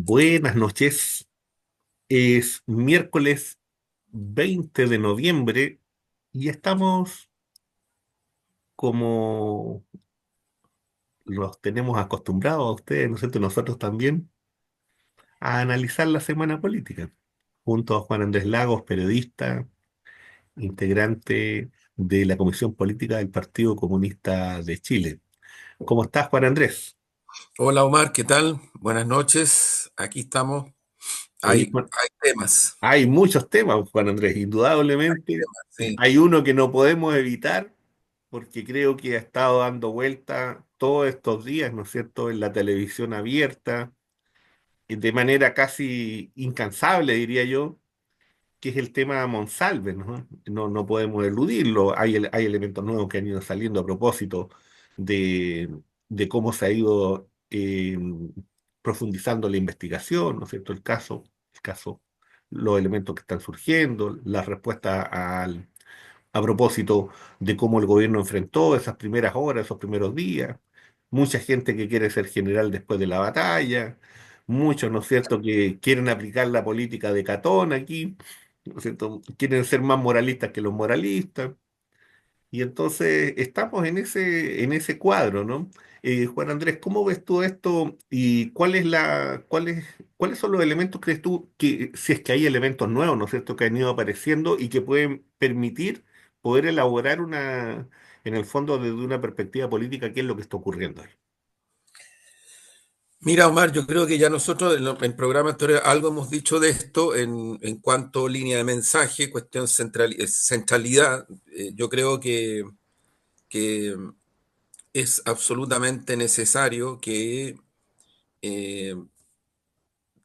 Buenas noches. Es miércoles 20 de noviembre y estamos, como los tenemos acostumbrados a ustedes, ¿no es cierto? Nosotros también, a analizar la semana política, junto a Juan Andrés Lagos, periodista, integrante de la Comisión Política del Partido Comunista de Chile. ¿Cómo estás, Juan Andrés? Hola Omar, ¿qué tal? Buenas noches. Aquí estamos. Oye, Hay temas. hay muchos temas, Juan Andrés, indudablemente. Sí. Hay uno que no podemos evitar porque creo que ha estado dando vuelta todos estos días, ¿no es cierto?, en la televisión abierta, y de manera casi incansable, diría yo, que es el tema Monsalve, ¿no? No podemos eludirlo. Hay elementos nuevos que han ido saliendo a propósito de, de cómo se ha ido profundizando la investigación, ¿no es cierto?, el caso, los elementos que están surgiendo, la respuesta a propósito de cómo el gobierno enfrentó esas primeras horas, esos primeros días. Mucha gente que quiere ser general después de la batalla, muchos, ¿no es cierto?, que quieren aplicar la política de Catón aquí, ¿no es cierto?, quieren ser más moralistas que los moralistas. Y entonces estamos en ese cuadro, ¿no? Juan Andrés, ¿cómo ves tú esto y cuáles son los elementos, crees tú, que si es que hay elementos nuevos, ¿no es cierto?, que han ido apareciendo y que pueden permitir poder elaborar en el fondo, desde una perspectiva política, qué es lo que está ocurriendo ahí? Mira, Omar, yo creo que ya nosotros en programa anterior algo hemos dicho de esto en cuanto a línea de mensaje, cuestión centralidad. Yo creo que es absolutamente necesario que eh,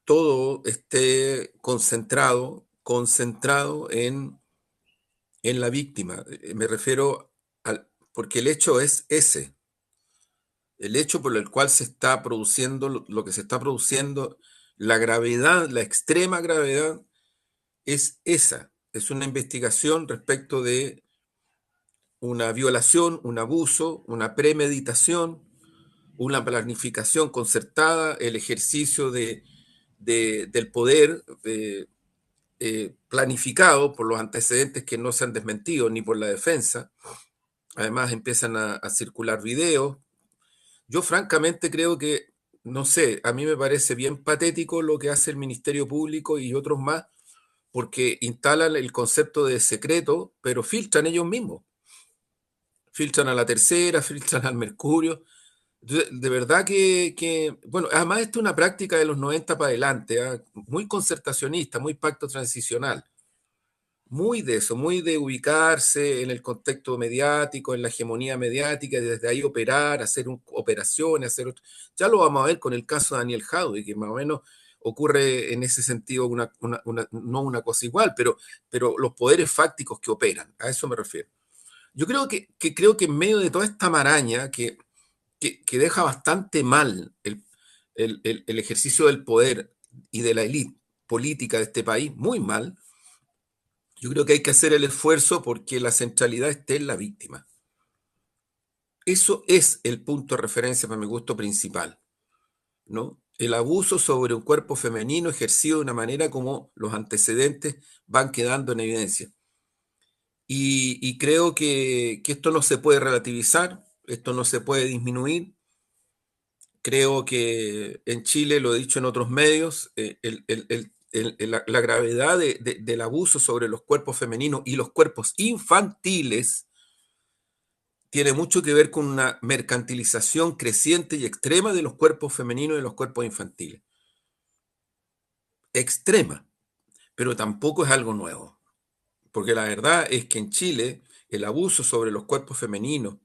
todo esté concentrado en la víctima. Me refiero porque el hecho es ese. El hecho por el cual se está produciendo lo que se está produciendo, la gravedad, la extrema gravedad, es esa. Es una investigación respecto de una violación, un abuso, una premeditación, una planificación concertada, el ejercicio del poder planificado por los antecedentes que no se han desmentido ni por la defensa. Además empiezan a circular videos. Yo francamente creo que, no sé, a mí me parece bien patético lo que hace el Ministerio Público y otros más, porque instalan el concepto de secreto, pero filtran ellos mismos. Filtran a la tercera, filtran al Mercurio. De verdad bueno, además esta es una práctica de los 90 para adelante, ¿ah? Muy concertacionista, muy pacto transicional. Muy de eso, muy de ubicarse en el contexto mediático, en la hegemonía mediática, y desde ahí operar, hacer operaciones, hacer otro. Ya lo vamos a ver con el caso de Daniel Jaude, que más o menos ocurre en ese sentido no una cosa igual, pero los poderes fácticos que operan, a eso me refiero. Yo creo creo que en medio de toda esta maraña que deja bastante mal el ejercicio del poder y de la élite política de este país, muy mal. Yo creo que hay que hacer el esfuerzo porque la centralidad esté en la víctima. Eso es el punto de referencia para mi gusto principal, ¿no? El abuso sobre un cuerpo femenino ejercido de una manera como los antecedentes van quedando en evidencia. Y creo que esto no se puede relativizar, esto no se puede disminuir. Creo que en Chile, lo he dicho en otros medios, la gravedad del abuso sobre los cuerpos femeninos y los cuerpos infantiles tiene mucho que ver con una mercantilización creciente y extrema de los cuerpos femeninos y de los cuerpos infantiles. Extrema, pero tampoco es algo nuevo, porque la verdad es que en Chile el abuso sobre los cuerpos femeninos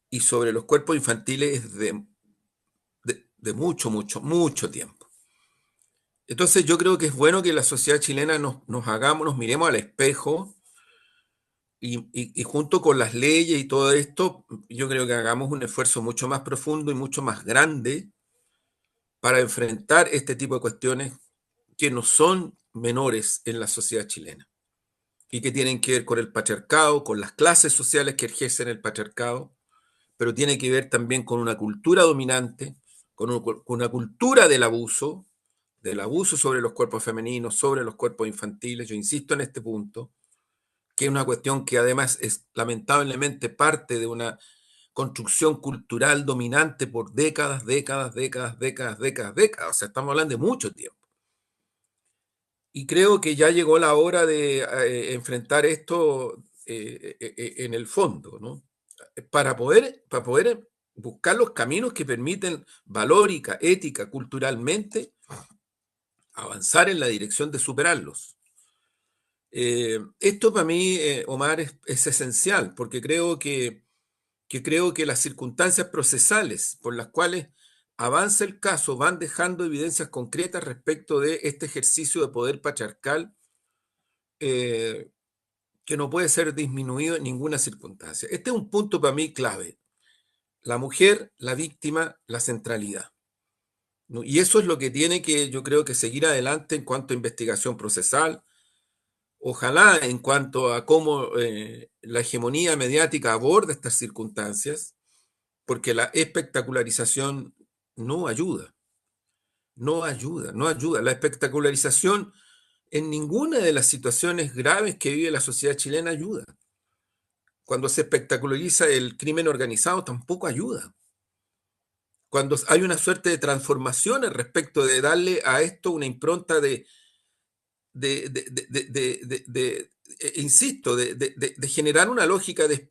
y sobre los cuerpos infantiles es de mucho, mucho, mucho tiempo. Entonces yo creo que es bueno que la sociedad chilena nos miremos al espejo y junto con las leyes y todo esto, yo creo que hagamos un esfuerzo mucho más profundo y mucho más grande para enfrentar este tipo de cuestiones que no son menores en la sociedad chilena y que tienen que ver con el patriarcado, con las clases sociales que ejercen el patriarcado, pero tiene que ver también con una cultura dominante, con una cultura del abuso sobre los cuerpos femeninos, sobre los cuerpos infantiles. Yo insisto en este punto, que es una cuestión que además es lamentablemente parte de una construcción cultural dominante por décadas, décadas, décadas, décadas, décadas, décadas. O sea, estamos hablando de mucho tiempo. Y creo que ya llegó la hora de enfrentar esto en el fondo, ¿no? Para poder buscar los caminos que permiten valórica, ética, culturalmente, avanzar en la dirección de superarlos. Esto para mí, Omar, es esencial, porque creo que las circunstancias procesales por las cuales avanza el caso van dejando evidencias concretas respecto de este ejercicio de poder patriarcal eh, que no puede ser disminuido en ninguna circunstancia. Este es un punto para mí clave. La mujer, la víctima, la centralidad, ¿no? Y eso es lo que tiene que, yo creo, que seguir adelante en cuanto a investigación procesal. Ojalá en cuanto a cómo la hegemonía mediática aborda estas circunstancias, porque la espectacularización no ayuda, no ayuda, no ayuda. La espectacularización en ninguna de las situaciones graves que vive la sociedad chilena ayuda. Cuando se espectaculariza el crimen organizado tampoco ayuda. Cuando hay una suerte de transformación al respecto de darle a esto una impronta insisto, de generar una lógica de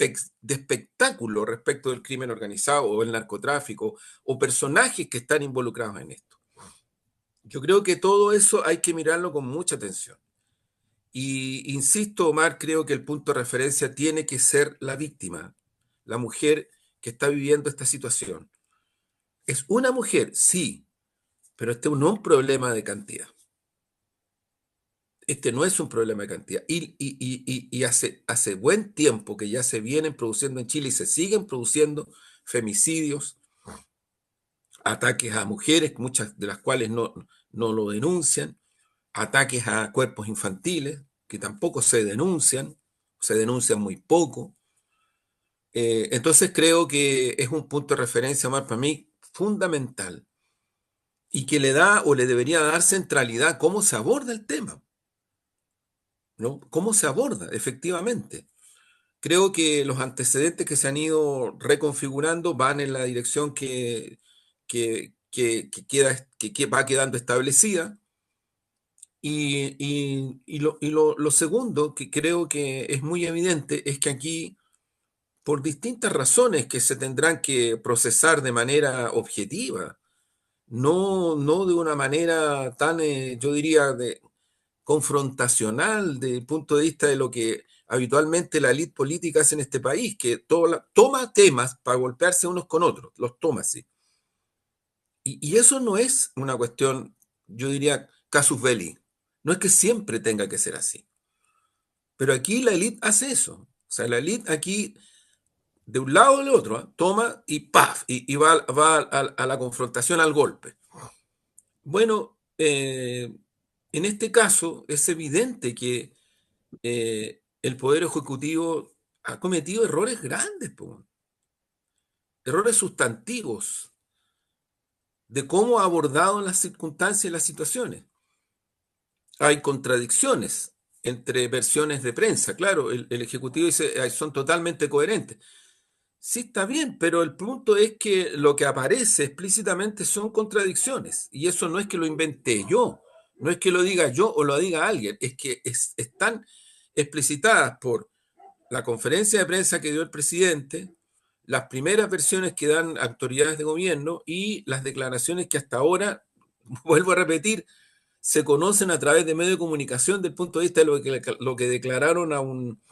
espectáculo respecto del crimen organizado o el narcotráfico o personajes que están involucrados en esto. Yo creo que todo eso hay que mirarlo con mucha atención. Y insisto, Omar, creo que el punto de referencia tiene que ser la víctima, la mujer que está viviendo esta situación. Es una mujer, sí, pero este no es un problema de cantidad. Este no es un problema de cantidad. Y hace buen tiempo que ya se vienen produciendo en Chile y se siguen produciendo femicidios, ataques a mujeres, muchas de las cuales no lo denuncian, ataques a cuerpos infantiles, que tampoco se denuncian muy poco. Entonces creo que es un punto de referencia, Omar, para mí fundamental y que le da o le debería dar centralidad a cómo se aborda el tema, ¿no? ¿Cómo se aborda efectivamente? Creo que los antecedentes que se han ido reconfigurando van en la dirección que va quedando establecida. Lo segundo que creo que es muy evidente es que aquí, por distintas razones que se tendrán que procesar de manera objetiva, no de una manera tan, yo diría, confrontacional desde el punto de vista de lo que habitualmente la élite política hace en este país, que toma temas para golpearse unos con otros, los toma así. Y eso no es una cuestión, yo diría, casus belli. No es que siempre tenga que ser así. Pero aquí la élite hace eso. O sea, la élite aquí, de un lado o del otro, ¿eh? Toma y ¡paf! Y va a la confrontación, al golpe. Bueno, en este caso es evidente que el Poder Ejecutivo ha cometido errores grandes, po, errores sustantivos de cómo ha abordado las circunstancias y las situaciones. Hay contradicciones entre versiones de prensa, claro, el Ejecutivo dice son totalmente coherentes. Sí, está bien, pero el punto es que lo que aparece explícitamente son contradicciones, y eso no es que lo inventé yo, no es que lo diga yo o lo diga alguien, es que están explicitadas por la conferencia de prensa que dio el presidente, las primeras versiones que dan autoridades de gobierno y las declaraciones que hasta ahora, vuelvo a repetir, se conocen a través de medios de comunicación del punto de vista de lo que declararon a un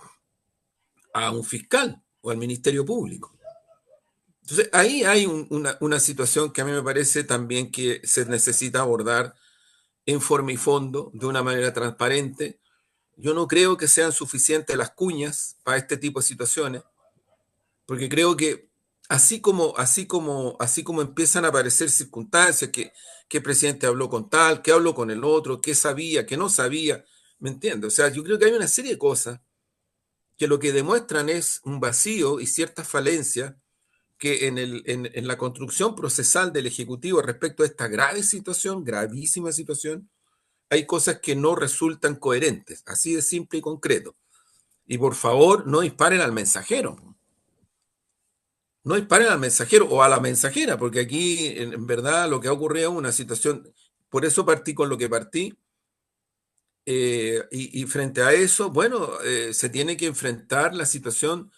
fiscal o al Ministerio Público. Entonces, ahí hay una situación que a mí me parece también que se necesita abordar en forma y fondo, de una manera transparente. Yo no creo que sean suficientes las cuñas para este tipo de situaciones, porque creo que así como empiezan a aparecer circunstancias, que el presidente habló con tal, que habló con el otro, que sabía, que no sabía, ¿me entiendes? O sea, yo creo que hay una serie de cosas que lo que demuestran es un vacío y ciertas falencias que en la construcción procesal del Ejecutivo respecto a esta grave situación, gravísima situación, hay cosas que no resultan coherentes, así de simple y concreto. Y por favor, no disparen al mensajero. No disparen al mensajero o a la mensajera, porque aquí en verdad lo que ha ocurrido es una situación, por eso partí con lo que partí, y frente a eso, bueno, se tiene que enfrentar la situación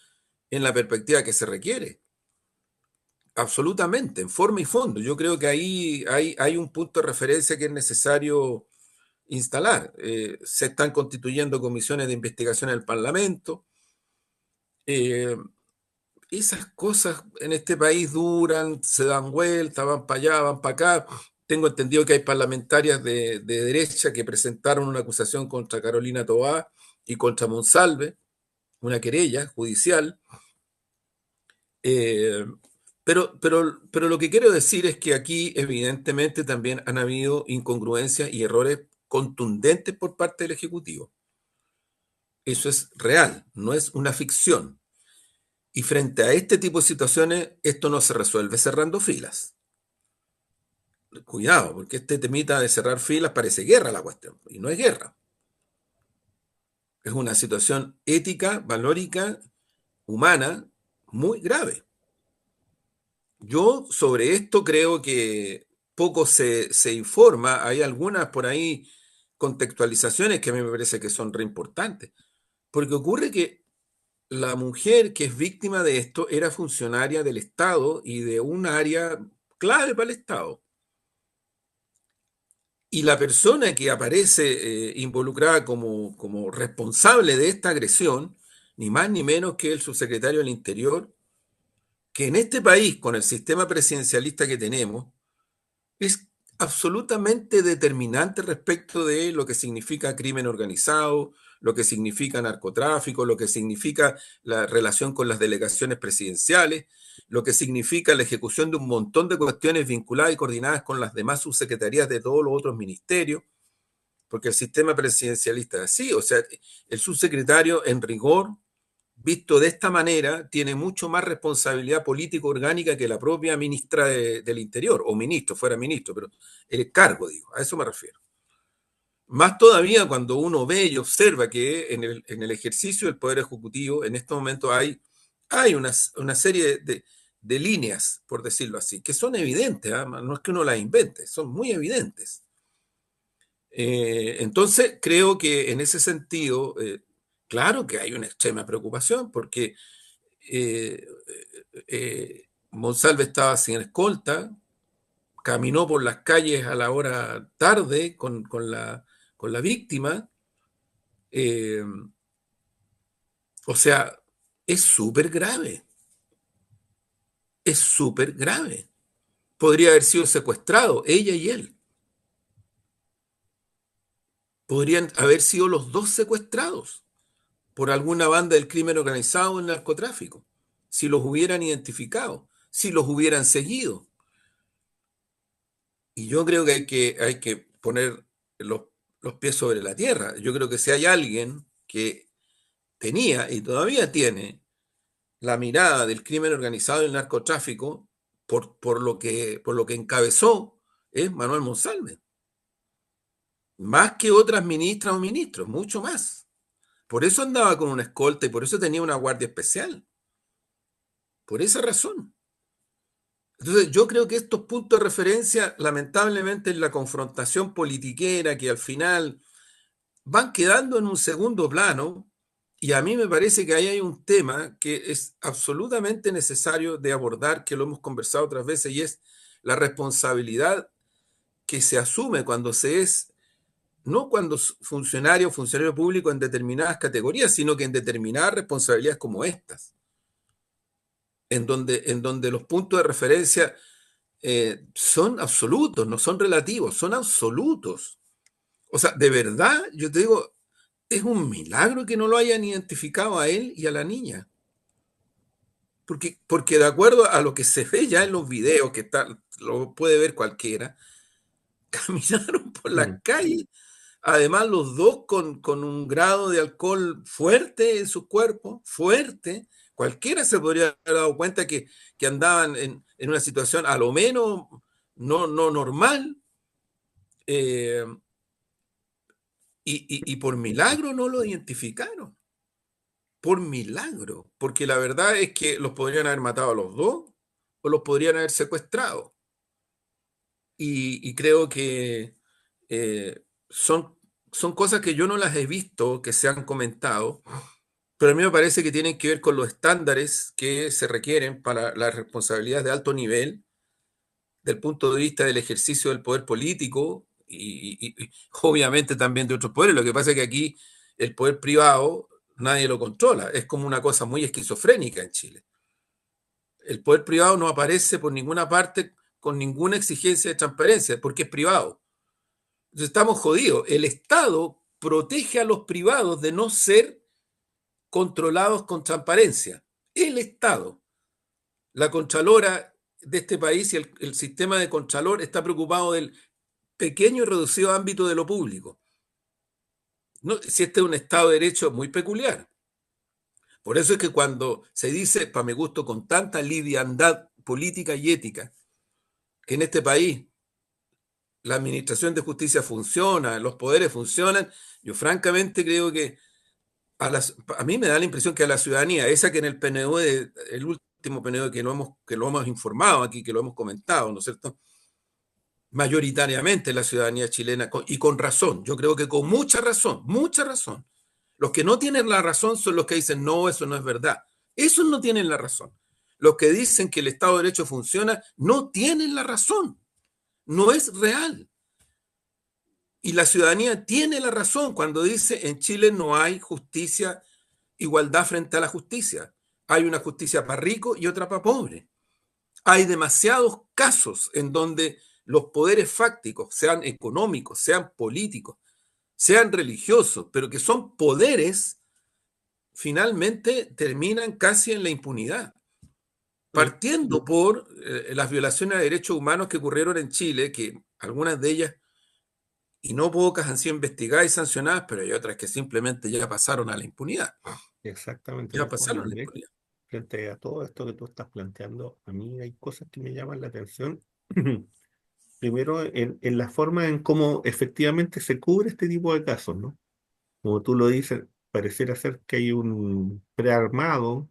en la perspectiva que se requiere, absolutamente, en forma y fondo. Yo creo que ahí hay un punto de referencia que es necesario instalar. Se están constituyendo comisiones de investigación en el Parlamento. eh, Esas cosas en este país duran, se dan vueltas, van para allá, van para acá. Tengo entendido que hay parlamentarias de derecha que presentaron una acusación contra Carolina Toá y contra Monsalve, una querella judicial. Eh, pero lo que quiero decir es que aquí evidentemente también han habido incongruencias y errores contundentes por parte del Ejecutivo. Eso es real, no es una ficción. Y frente a este tipo de situaciones, esto no se resuelve cerrando filas. Cuidado, porque este temita de cerrar filas parece guerra la cuestión, y no es guerra. Es una situación ética, valórica, humana, muy grave. Yo sobre esto creo que poco se informa, hay algunas por ahí contextualizaciones que a mí me parece que son re importantes, porque ocurre que la mujer que es víctima de esto era funcionaria del Estado y de un área clave para el Estado. Y la persona que aparece involucrada como responsable de esta agresión, ni más ni menos que el subsecretario del Interior, que en este país, con el sistema presidencialista que tenemos, es absolutamente determinante respecto de lo que significa crimen organizado, lo que significa narcotráfico, lo que significa la relación con las delegaciones presidenciales, lo que significa la ejecución de un montón de cuestiones vinculadas y coordinadas con las demás subsecretarías de todos los otros ministerios, porque el sistema presidencialista es así, o sea, el subsecretario en rigor visto de esta manera, tiene mucho más responsabilidad política orgánica que la propia ministra del Interior, o ministro, fuera ministro, pero el cargo, digo, a eso me refiero. Más todavía cuando uno ve y observa que en el ejercicio del Poder Ejecutivo, en este momento hay una serie de líneas, por decirlo así, que son evidentes, ¿eh? No es que uno las invente, son muy evidentes. Entonces, creo que en ese sentido, claro que hay una extrema preocupación, porque eh, Monsalve estaba sin escolta, caminó por las calles a la hora tarde con la víctima. eh, o sea, es súper grave, es súper grave. Podría haber sido secuestrado, ella y él. Podrían haber sido los dos secuestrados por alguna banda del crimen organizado o el narcotráfico, si los hubieran identificado, si los hubieran seguido. Y yo creo que hay que poner los, los pies sobre la tierra. Yo creo que si hay alguien que tenía y todavía tiene la mirada del crimen organizado y el narcotráfico, por lo que encabezó, es Manuel Monsalve. Más que otras ministras o ministros, mucho más. Por eso andaba con una escolta y por eso tenía una guardia especial. Por esa razón. Entonces, yo creo que estos puntos de referencia, lamentablemente, en la confrontación politiquera, que al final van quedando en un segundo plano, y a mí me parece que ahí hay un tema que es absolutamente necesario de abordar, que lo hemos conversado otras veces, y es la responsabilidad que se asume cuando se es, no cuando es funcionario público en determinadas categorías, sino que en determinadas responsabilidades como estas, en donde los puntos de referencia son absolutos, no son relativos, son absolutos. O sea, de verdad, yo te digo, es un milagro que no lo hayan identificado a él y a la niña. Porque de acuerdo a lo que se ve ya en los videos, lo puede ver cualquiera, caminaron por Mm. la calle. Además, los dos con un grado de alcohol fuerte en su cuerpo, fuerte, Cualquiera se podría haber dado cuenta que andaban en una situación a lo menos no normal, eh, y por milagro no lo identificaron. Por milagro. Porque la verdad es que los podrían haber matado a los dos o los podrían haber secuestrado. Y creo que eh, son, son cosas que yo no las he visto, que se han comentado, pero a mí me parece que tienen que ver con los estándares que se requieren para las responsabilidades de alto nivel, del punto de vista del ejercicio del poder político y obviamente también de otros poderes. Lo que pasa es que aquí el poder privado nadie lo controla. Es como una cosa muy esquizofrénica en Chile. El poder privado no aparece por ninguna parte con ninguna exigencia de transparencia porque es privado. Entonces estamos jodidos. El Estado protege a los privados de no ser controlados con transparencia. El Estado, la Contralora de este país y el sistema de Contralor está preocupado del pequeño y reducido ámbito de lo público. No, si este es un Estado de Derecho muy peculiar. Por eso es que cuando se dice, para mi gusto, con tanta liviandad política y ética, que en este país la administración de justicia funciona, los poderes funcionan, yo francamente creo que a mí me da la impresión que a la ciudadanía, esa que en el PNUD, el último PNUD que lo hemos informado aquí, que lo hemos comentado, ¿no es cierto? Mayoritariamente la ciudadanía chilena, y con razón, yo creo que con mucha razón, mucha razón. Los que no tienen la razón son los que dicen, no, eso no es verdad. Esos no tienen la razón. Los que dicen que el Estado de Derecho funciona no tienen la razón. No es real. Y la ciudadanía tiene la razón cuando dice en Chile no hay justicia, igualdad frente a la justicia. Hay una justicia para ricos y otra para pobres. Hay demasiados casos en donde los poderes fácticos, sean económicos, sean políticos, sean religiosos, pero que son poderes, finalmente terminan casi en la impunidad. Mm. Partiendo por las violaciones a derechos humanos que ocurrieron en Chile, que algunas de ellas y no pocas han sido investigadas y sancionadas, pero hay otras que simplemente ya pasaron a la impunidad. Exactamente, Ya de todas pasaron a la maneras, impunidad. frente a todo esto que tú estás planteando, a mí hay cosas que me llaman la atención. Primero, en la forma en cómo efectivamente se cubre este tipo de casos, ¿no? Como tú lo dices, pareciera ser que hay un prearmado,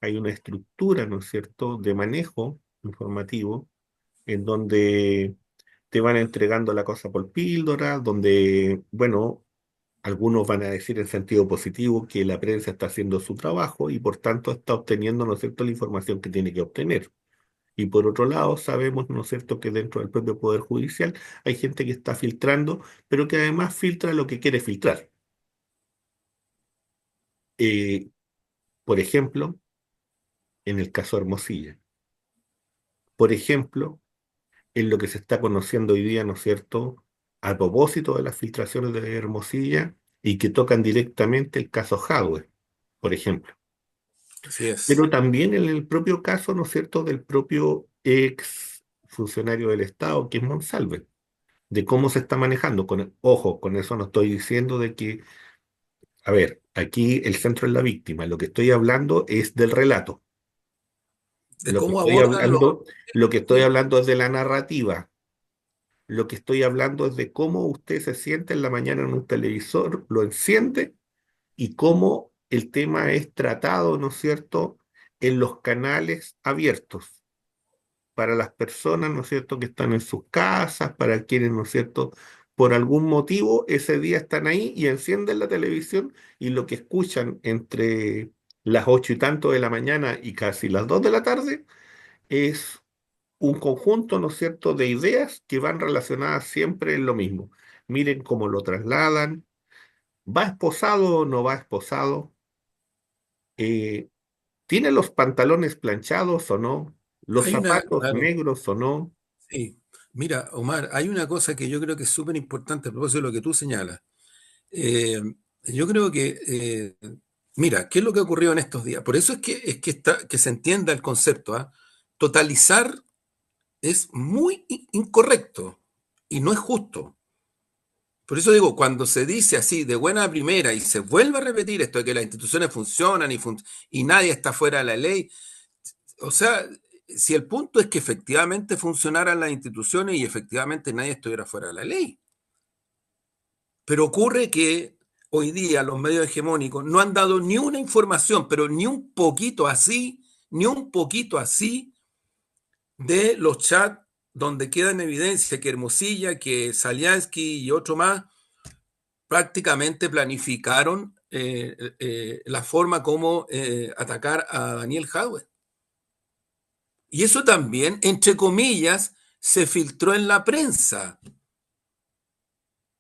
hay una estructura, ¿no es cierto?, de manejo informativo en donde te van entregando la cosa por píldora, donde, bueno, algunos van a decir en sentido positivo que la prensa está haciendo su trabajo y por tanto está obteniendo, ¿no es cierto?, la información que tiene que obtener. Y por otro lado, sabemos, ¿no es cierto?, que dentro del propio Poder Judicial hay gente que está filtrando, pero que además filtra lo que quiere filtrar. Eh, por ejemplo, en el caso de Hermosilla. Por ejemplo, en lo que se está conociendo hoy día, ¿no es cierto?, a propósito de las filtraciones de Hermosilla y que tocan directamente el caso Jadwe, por ejemplo. Así es. Pero también en el propio caso, ¿no es cierto?, del propio ex funcionario del Estado, que es Monsalve, de cómo se está manejando. Ojo, con eso no estoy diciendo de que, a ver, aquí el centro es la víctima, lo que estoy hablando es del relato. De Lo que cómo estoy abordan los... hablando, lo que estoy Sí, hablando es de la narrativa. Lo que estoy hablando es de cómo usted se siente en la mañana en un televisor, lo enciende y cómo el tema es tratado, ¿no es cierto?, en los canales abiertos para las personas, ¿no es cierto?, que están en sus casas, para quienes, ¿no es cierto?, por algún motivo ese día están ahí y encienden la televisión y lo que escuchan entre las 8 y tanto de la mañana y casi las 2 de la tarde es un conjunto, ¿no es cierto?, de ideas que van relacionadas siempre en lo mismo. Miren cómo lo trasladan. ¿Va esposado o no va esposado? Eh, ¿Tiene los pantalones planchados o no? ¿Los hay una, zapatos claro, negros o no? sí. Mira, Omar, hay una cosa que yo creo que es súper importante a propósito de lo que tú señalas. Eh, yo creo que, mira, ¿qué es lo que ha ocurrido en estos días? Por eso que se entienda el concepto, ¿ah? Totalizar es muy incorrecto y no es justo. Por eso digo, cuando se dice así de buena primera y se vuelve a repetir esto de que las instituciones funcionan y nadie está fuera de la ley, o sea, si el punto es que efectivamente funcionaran las instituciones y efectivamente nadie estuviera fuera de la ley. Pero ocurre que hoy día los medios hegemónicos no han dado ni una información, pero ni un poquito así de los chats donde queda en evidencia que Hermosilla, que Saliansky y otro más prácticamente planificaron la forma como atacar a Daniel Jadwe. Y eso también, entre comillas, se filtró en la prensa,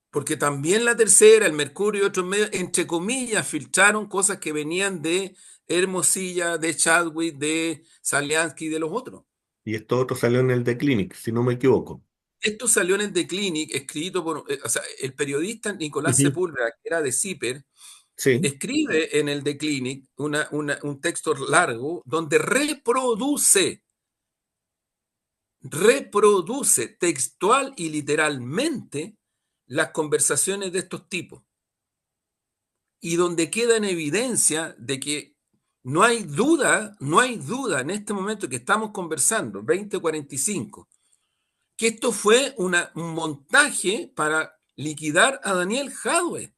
porque también la Tercera, el Mercurio y otros medios, entre comillas, filtraron cosas que venían de Hermosilla, de Chadwick, de Saliansky y de los otros. Y esto otro salió en el The Clinic, si no me equivoco. Esto salió en el The Clinic, escrito por, o sea, el periodista Nicolás Ujú. Sepúlveda, que era de CIPER, Sí, escribe en el The Clinic un texto largo donde reproduce textual y literalmente las conversaciones de estos tipos y donde queda en evidencia de que no hay duda en este momento que estamos conversando, 2045, que esto fue un montaje para liquidar a Daniel Jadwe.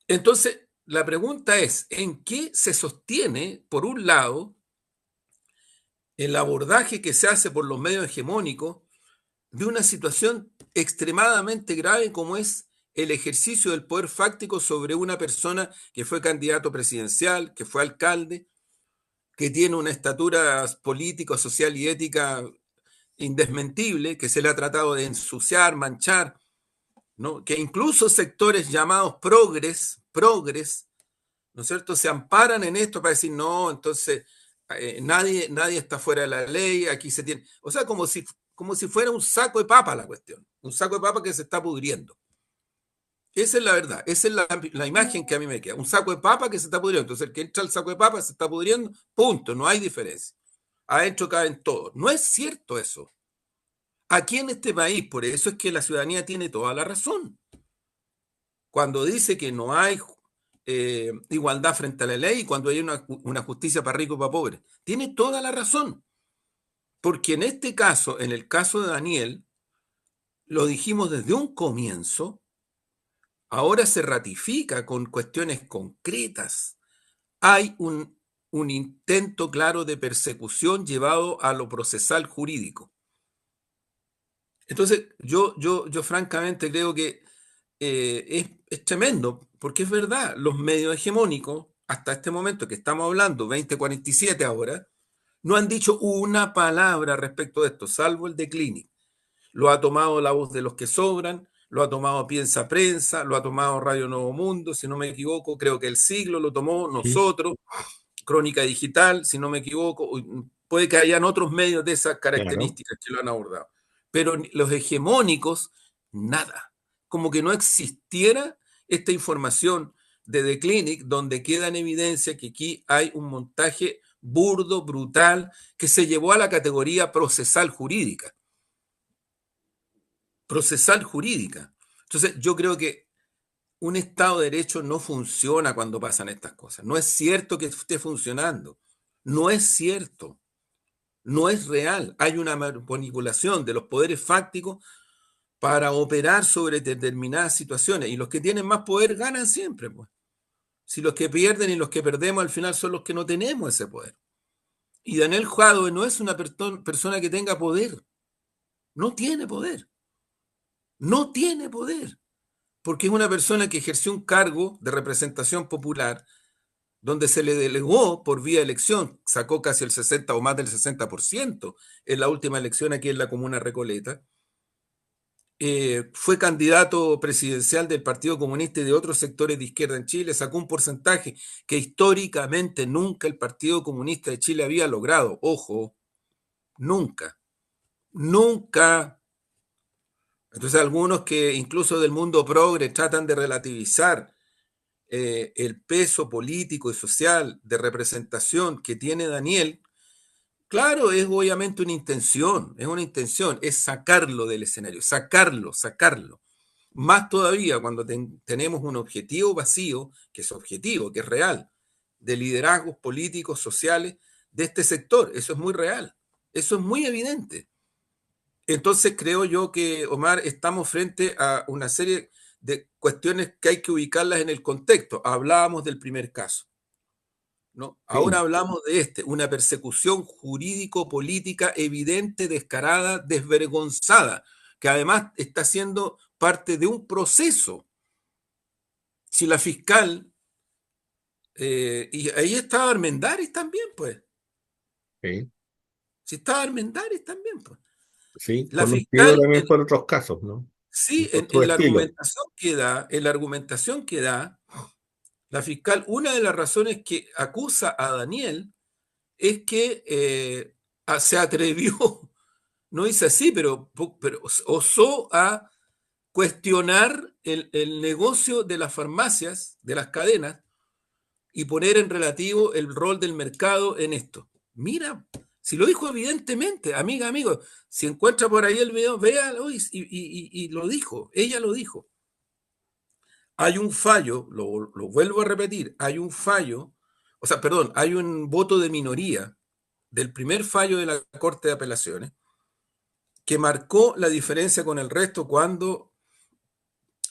Entonces, la pregunta es, ¿en qué se sostiene, por un lado, el abordaje que se hace por los medios hegemónicos de una situación extremadamente grave como es el ejercicio del poder fáctico sobre una persona que fue candidato presidencial, que fue alcalde, que tiene una estatura política, social y ética indesmentible, que se le ha tratado de ensuciar, manchar, ¿no? Que incluso sectores llamados progres, ¿no es cierto?, se amparan en esto para decir, no, entonces nadie está fuera de la ley, aquí se tiene, o sea, como si fuera un saco de papa la cuestión, un saco de papa que se está pudriendo. Esa es la verdad, esa es la imagen que a mí me queda, un saco de papa que se está pudriendo, entonces el que entra al saco de papa se está pudriendo, punto, no hay diferencia. Adentro caben todos. No es cierto eso. Aquí en este país, por eso es que la ciudadanía tiene toda la razón. Cuando dice que no hay igualdad frente a la ley y cuando hay una justicia para ricos y para pobres. Tiene toda la razón. Porque en este caso, en el caso de Daniel, lo dijimos desde un comienzo, ahora se ratifica con cuestiones concretas. Hay un intento claro de persecución llevado a lo procesal jurídico. Entonces, yo francamente creo que es tremendo, porque es verdad, los medios hegemónicos, hasta este momento que estamos hablando, 2047 ahora, no han dicho una palabra respecto de esto, salvo el de Clinic. Lo ha tomado La Voz de los que Sobran, lo ha tomado Piensa Prensa, lo ha tomado Radio Nuevo Mundo, si no me equivoco, creo que El Siglo lo tomó, sí, nosotros, Crónica Digital, si no me equivoco, puede que hayan otros medios de esas claro. características que lo han abordado, pero los hegemónicos, nada, como que no existiera esta información de The Clinic donde queda en evidencia que aquí hay un montaje burdo, brutal, que se llevó a la categoría procesal jurídica. Procesal jurídica. Entonces, yo creo que un Estado de Derecho no funciona cuando pasan estas cosas. No es cierto que esté funcionando. No es cierto. No es real. Hay una manipulación de los poderes fácticos para operar sobre determinadas situaciones. Y los que tienen más poder ganan siempre, pues. Si los que pierden y los que perdemos al final son los que no tenemos ese poder. Y Daniel Jadwe no es una persona que tenga poder. No tiene poder. No tiene poder. Porque es una persona que ejerció un cargo de representación popular donde se le delegó por vía de elección, sacó casi el 60 o más del 60% en la última elección aquí en la comuna Recoleta, fue candidato presidencial del Partido Comunista y de otros sectores de izquierda en Chile, sacó un porcentaje que históricamente nunca el Partido Comunista de Chile había logrado, ojo, nunca, nunca. Entonces algunos que incluso del mundo progre tratan de relativizar el peso político y social de representación que tiene Daniel, claro, es obviamente una intención, es sacarlo del escenario, sacarlo. más todavía cuando tenemos un objetivo vacío, que es objetivo, que es real, de liderazgos políticos, sociales de este sector. Eso es muy real, eso es muy evidente. Entonces creo yo que, Omar, estamos frente a una serie de cuestiones que hay que ubicarlas en el contexto. Hablábamos del primer caso, ¿no? Ahora Sí, hablamos de una persecución jurídico-política evidente, descarada, desvergonzada, que además está siendo parte de un proceso. Si la fiscal, y ahí estaba Armendáriz también, pues, sí, si estaba Armendáriz también, pues. sí, La conocido fiscal, también por otros casos, ¿no? sí, Por su estilo. en la argumentación que da, la fiscal, una de las razones que acusa a Daniel es que se atrevió, no dice así, pero osó a cuestionar el negocio de las farmacias, de las cadenas, y poner en relativo el rol del mercado en esto. Mira, si lo dijo evidentemente, amiga, amigo, si encuentra por ahí el video, véalo y lo dijo, ella lo dijo. Hay un fallo, lo vuelvo a repetir, hay un fallo, o sea, perdón, hay un voto de minoría del primer fallo de la Corte de Apelaciones que marcó la diferencia con el resto cuando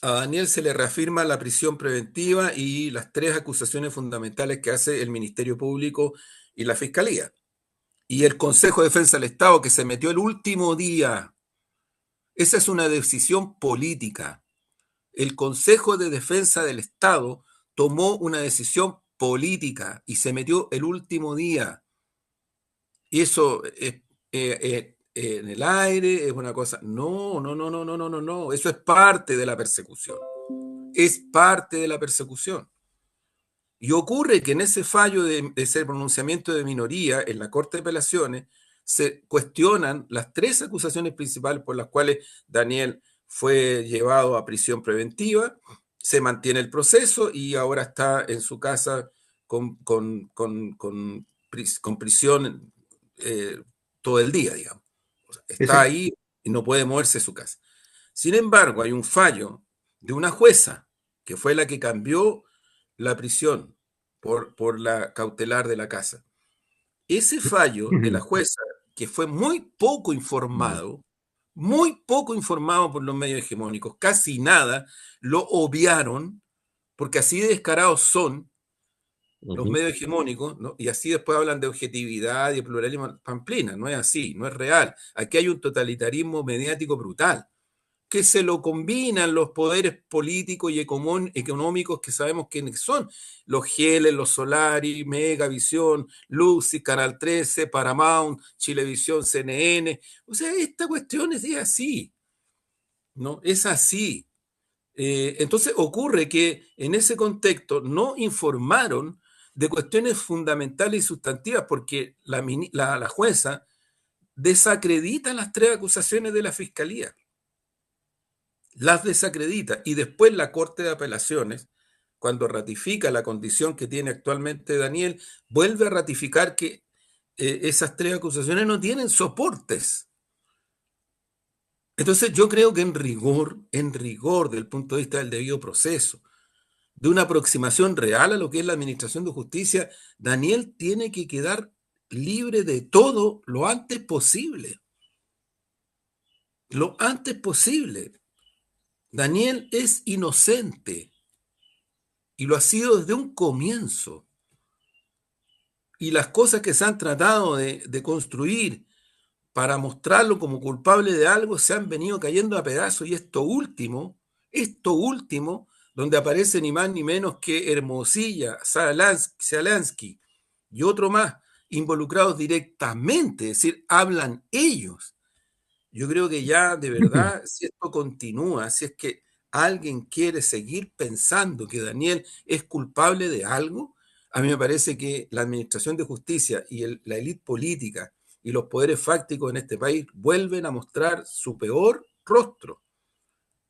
a Daniel se le reafirma la prisión preventiva y las tres acusaciones fundamentales que hace el Ministerio Público y la Fiscalía. Y el Consejo de Defensa del Estado que se metió el último día. Esa es una decisión política. El Consejo de Defensa del Estado tomó una decisión política y se metió el último día. Y eso es en el aire, es una cosa. No, no, no, no, no, no, no, no. Eso es parte de la persecución. Es parte de la persecución. Y ocurre que en ese fallo de ese pronunciamiento de minoría en la Corte de Apelaciones se cuestionan las tres acusaciones principales por las cuales Daniel fue llevado a prisión preventiva, se mantiene el proceso y ahora está en su casa con prisión eh, todo el día, digamos. O sea, está Ese, ahí y no puede moverse de su casa. Sin embargo, hay un fallo de una jueza que fue la que cambió la prisión por la cautelar de la casa. Ese fallo de la jueza, que fue muy poco informado por los medios hegemónicos, casi nada, lo obviaron, porque así de descarados son los ujú. medios hegemónicos, ¿no? Y así después hablan de objetividad y de pluralismo. Pamplina, no es así, no es real. Aquí hay un totalitarismo mediático brutal que se lo combinan los poderes políticos y económicos que sabemos quiénes son, los Geles, los Solari, Megavisión, Lucy, Canal 13, Paramount, Chilevisión, CNN. O sea, esta cuestión es así, ¿no? Es así. Entonces ocurre que en ese contexto no informaron de cuestiones fundamentales y sustantivas porque la jueza desacredita las tres acusaciones de la fiscalía, las desacredita y después la Corte de Apelaciones, cuando ratifica la condición que tiene actualmente Daniel, vuelve a ratificar que esas tres acusaciones no tienen soportes. Entonces yo creo que en rigor del punto de vista del debido proceso, de una aproximación real a lo que es la administración de justicia, Daniel tiene que quedar libre de todo lo antes posible. Lo antes posible. Daniel es inocente y lo ha sido desde un comienzo. Y las cosas que se han tratado de construir para mostrarlo como culpable de algo se han venido cayendo a pedazos. Y esto último, donde aparece ni más ni menos que Hermosilla, Salansky y otro más involucrados directamente, es decir, hablan ellos. Yo creo que ya de verdad, si esto continúa, si es que alguien quiere seguir pensando que Daniel es culpable de algo, a mí me parece que la administración de justicia y la élite política y los poderes fácticos en este país vuelven a mostrar su peor rostro,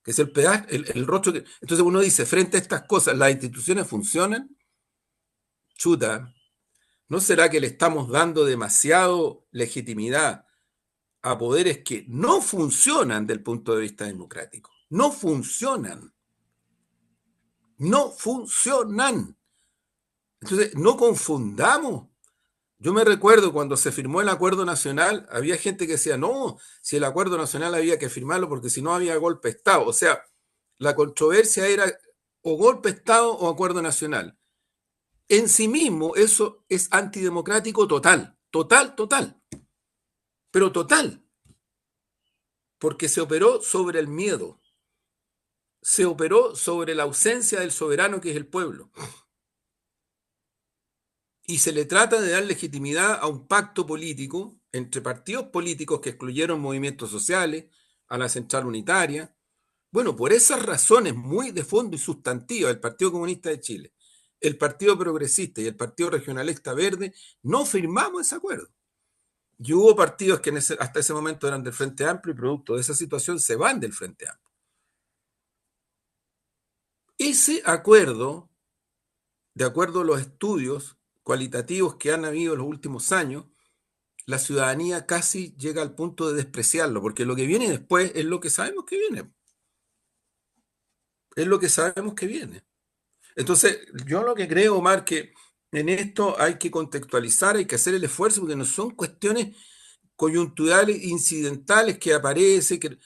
que es el rostro que... Entonces uno dice, frente a estas cosas, ¿las instituciones funcionan? Chuta, ¿no será que le estamos dando demasiado legitimidad a poderes que no funcionan desde el punto de vista democrático? no funcionan, no funcionan. Entonces, no confundamos. Yo me recuerdo cuando se firmó el acuerdo nacional, había gente que decía, no, si el acuerdo nacional había que firmarlo porque si no había golpe de Estado. O sea, la controversia era o golpe de Estado o acuerdo nacional. En sí mismo eso es antidemocrático total, total, total, pero total, porque se operó sobre el miedo, se operó sobre la ausencia del soberano que es el pueblo. Y se le trata de dar legitimidad a un pacto político entre partidos políticos que excluyeron movimientos sociales, a la central unitaria. Bueno, por esas razones muy de fondo y sustantivas, el Partido Comunista de Chile, el Partido Progresista y el Partido Regionalista Verde no firmamos ese acuerdo. Y hubo partidos que hasta ese momento eran del Frente Amplio y producto de esa situación se van del Frente Amplio. Ese acuerdo, de acuerdo a los estudios cualitativos que han habido en los últimos años, la ciudadanía casi llega al punto de despreciarlo, porque lo que viene después es lo que sabemos que viene. Es lo que sabemos que viene. Entonces, yo lo que creo, Omar, que en esto hay que contextualizar, hay que hacer el esfuerzo, porque no son cuestiones coyunturales, incidentales que aparecen, que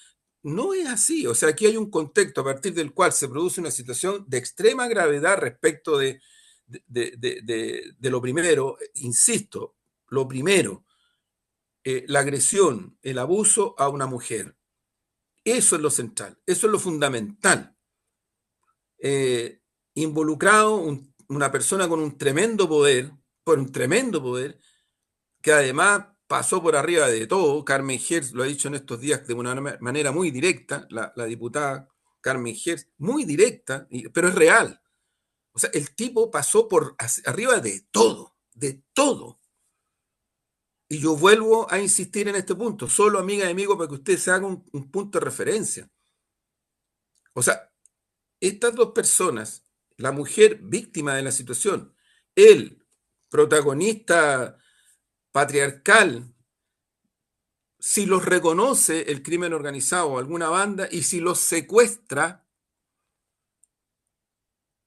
no es así. O sea, aquí hay un contexto a partir del cual se produce una situación de extrema gravedad respecto de lo primero, insisto, lo primero, la agresión, el abuso a una mujer. Eso es lo central, eso es lo fundamental. Eh, Involucrado una persona con un tremendo poder, por un tremendo poder, que además pasó por arriba de todo. Carmen Hertz lo ha dicho en estos días de una manera muy directa, la diputada Carmen Hertz, muy directa, pero es real. O sea, el tipo pasó por arriba de todo, de todo. Y yo vuelvo a insistir en este punto, solo amiga y amigo, para que usted se haga un punto de referencia. O sea, estas dos personas, la mujer víctima de la situación, el protagonista patriarcal, si los reconoce el crimen organizado o alguna banda y si los secuestra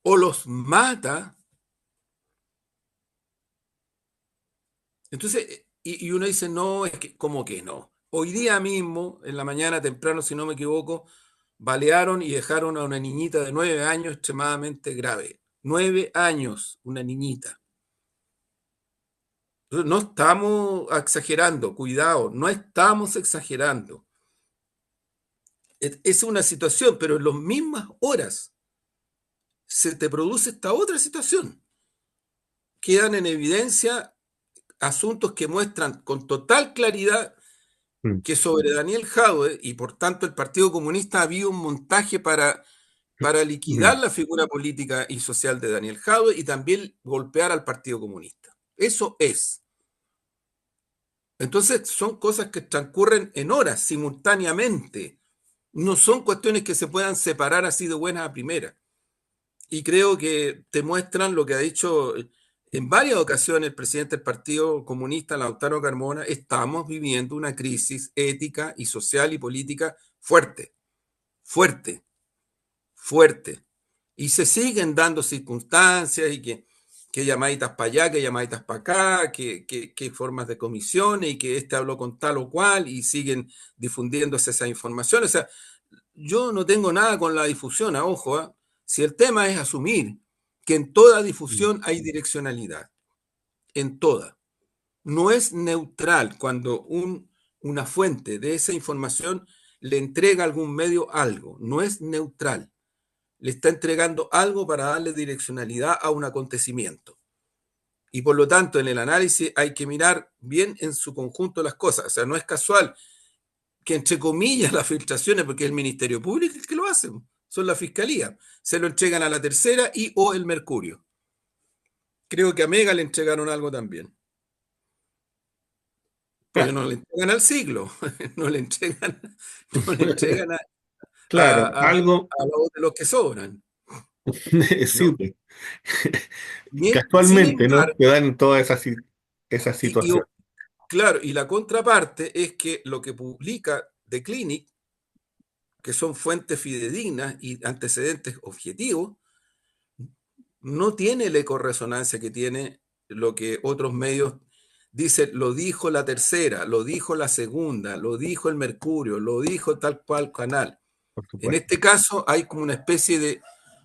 o los mata, entonces, y uno dice, no, es que, ¿cómo que no? Hoy día mismo, en la mañana temprano, si no me equivoco, balearon y dejaron a una niñita de 9 años extremadamente grave. 9 años, una niñita. Entonces, no estamos exagerando, cuidado, no estamos exagerando. Es una situación, pero en las mismas horas se te produce esta otra situación. Quedan en evidencia asuntos que muestran con total claridad Mm. que sobre Daniel Jadwe y por tanto el Partido Comunista había un montaje para liquidar Mm. la figura política y social de Daniel Jadwe y también golpear al Partido Comunista. Eso es. Entonces son cosas que transcurren en horas, simultáneamente. No son cuestiones que se puedan separar así de buenas a primeras. Y creo que te muestran lo que ha dicho en varias ocasiones el presidente del Partido Comunista, Lautaro Carmona: estamos viviendo una crisis ética y social y política fuerte, fuerte, fuerte. Y se siguen dando circunstancias y que llamaditas para allá, que llamaditas para acá, que formas de comisiones y que este habló con tal o cual y siguen difundiéndose esa información. O sea, yo no tengo nada con la difusión, ojo, ¿eh? Si el tema es asumir que en toda Mm. difusión hay direccionalidad, en toda. No es neutral cuando una fuente de esa información le entrega a algún medio algo, no es neutral. Le está entregando algo para darle direccionalidad a un acontecimiento. Y por lo tanto, en el análisis hay que mirar bien en su conjunto las cosas. O sea, no es casual que entre comillas las filtraciones, porque es el Ministerio Público el que lo hace, son la Fiscalía, se lo entregan a la Tercera y o el Mercurio. Creo que a Mega le entregaron algo también, pero Claro, no le entregan al siglo, no le entregan, no le entregan claro, algo, a los que sobran, sí, ¿no? pues. Sin Casualmente, ¿no? embargo, Que dan toda esa y, situación. claro, y la contraparte es que lo que publica The Clinic que son fuentes fidedignas y antecedentes objetivos, no tiene la ecorresonancia que tiene lo que otros medios dicen, lo dijo la tercera, lo dijo la segunda, lo dijo el Mercurio, lo dijo tal cual canal. por En supuesto. este caso hay como una especie de,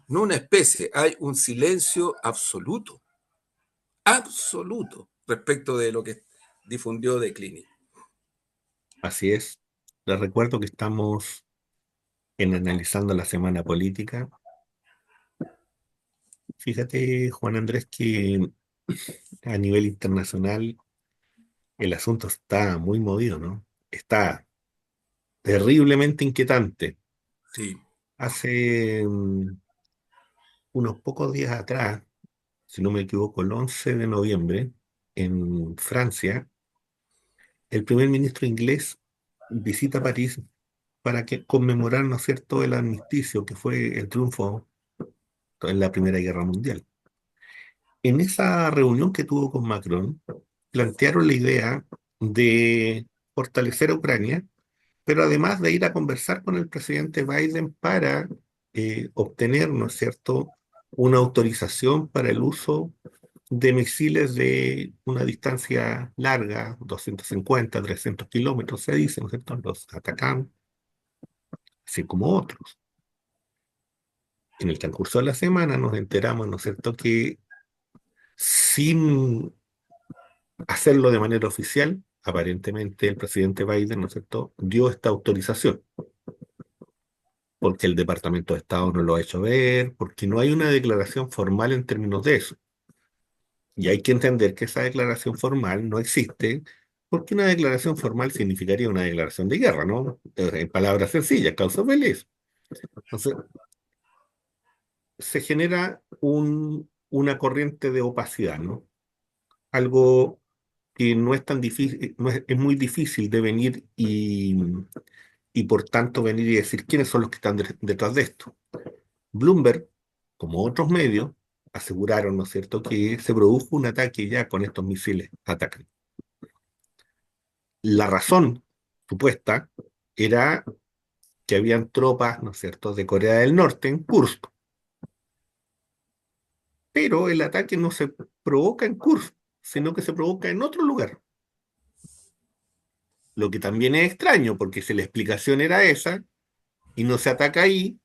no una especie, hay un silencio absoluto, absoluto respecto de lo que difundió de Clinic. Así es. Les recuerdo que estamos en analizando la semana política. Fíjate, Juan Andrés, que a nivel internacional el asunto está muy movido, ¿no? Está terriblemente inquietante. Sí, Hace unos pocos días atrás, si no me equivoco, el 11 de noviembre, en Francia, el primer ministro inglés visita París para que conmemorar, ¿no es cierto?, el armisticio que fue el triunfo en la Primera Guerra Mundial. En esa reunión que tuvo con Macron, plantearon la idea de fortalecer a Ucrania, pero además de ir a conversar con el presidente Biden para obtener, ¿no es cierto?, una autorización para el uso de misiles de una distancia larga, 250, 300 kilómetros, se dice, ¿no es cierto?, los atacan, así como otros. En el transcurso de la semana nos enteramos, ¿no es cierto?, que sin hacerlo de manera oficial, aparentemente el presidente Biden, ¿no es cierto?, dio esta autorización, porque el Departamento de Estado no lo ha hecho ver, porque no hay una declaración formal en términos de eso. Y hay que entender que esa declaración formal no existe, porque una declaración formal significaría una declaración de guerra, ¿no? En palabras sencillas, causa feliz. Entonces, se genera una corriente de opacidad, ¿no? Algo que no es tan difícil, es muy difícil de venir y por tanto venir y decir quiénes son los que están detrás de esto. Bloomberg, como otros medios, aseguraron, ¿no es cierto?, que se produjo un ataque ya con estos misiles atacan. La razón supuesta era que habían tropas, ¿no es cierto?, de Corea del Norte en Kursk, pero el ataque no se provoca en Kursk, sino que se provoca en otro lugar. Lo que también es extraño, porque si la explicación era esa y no se ataca ahí,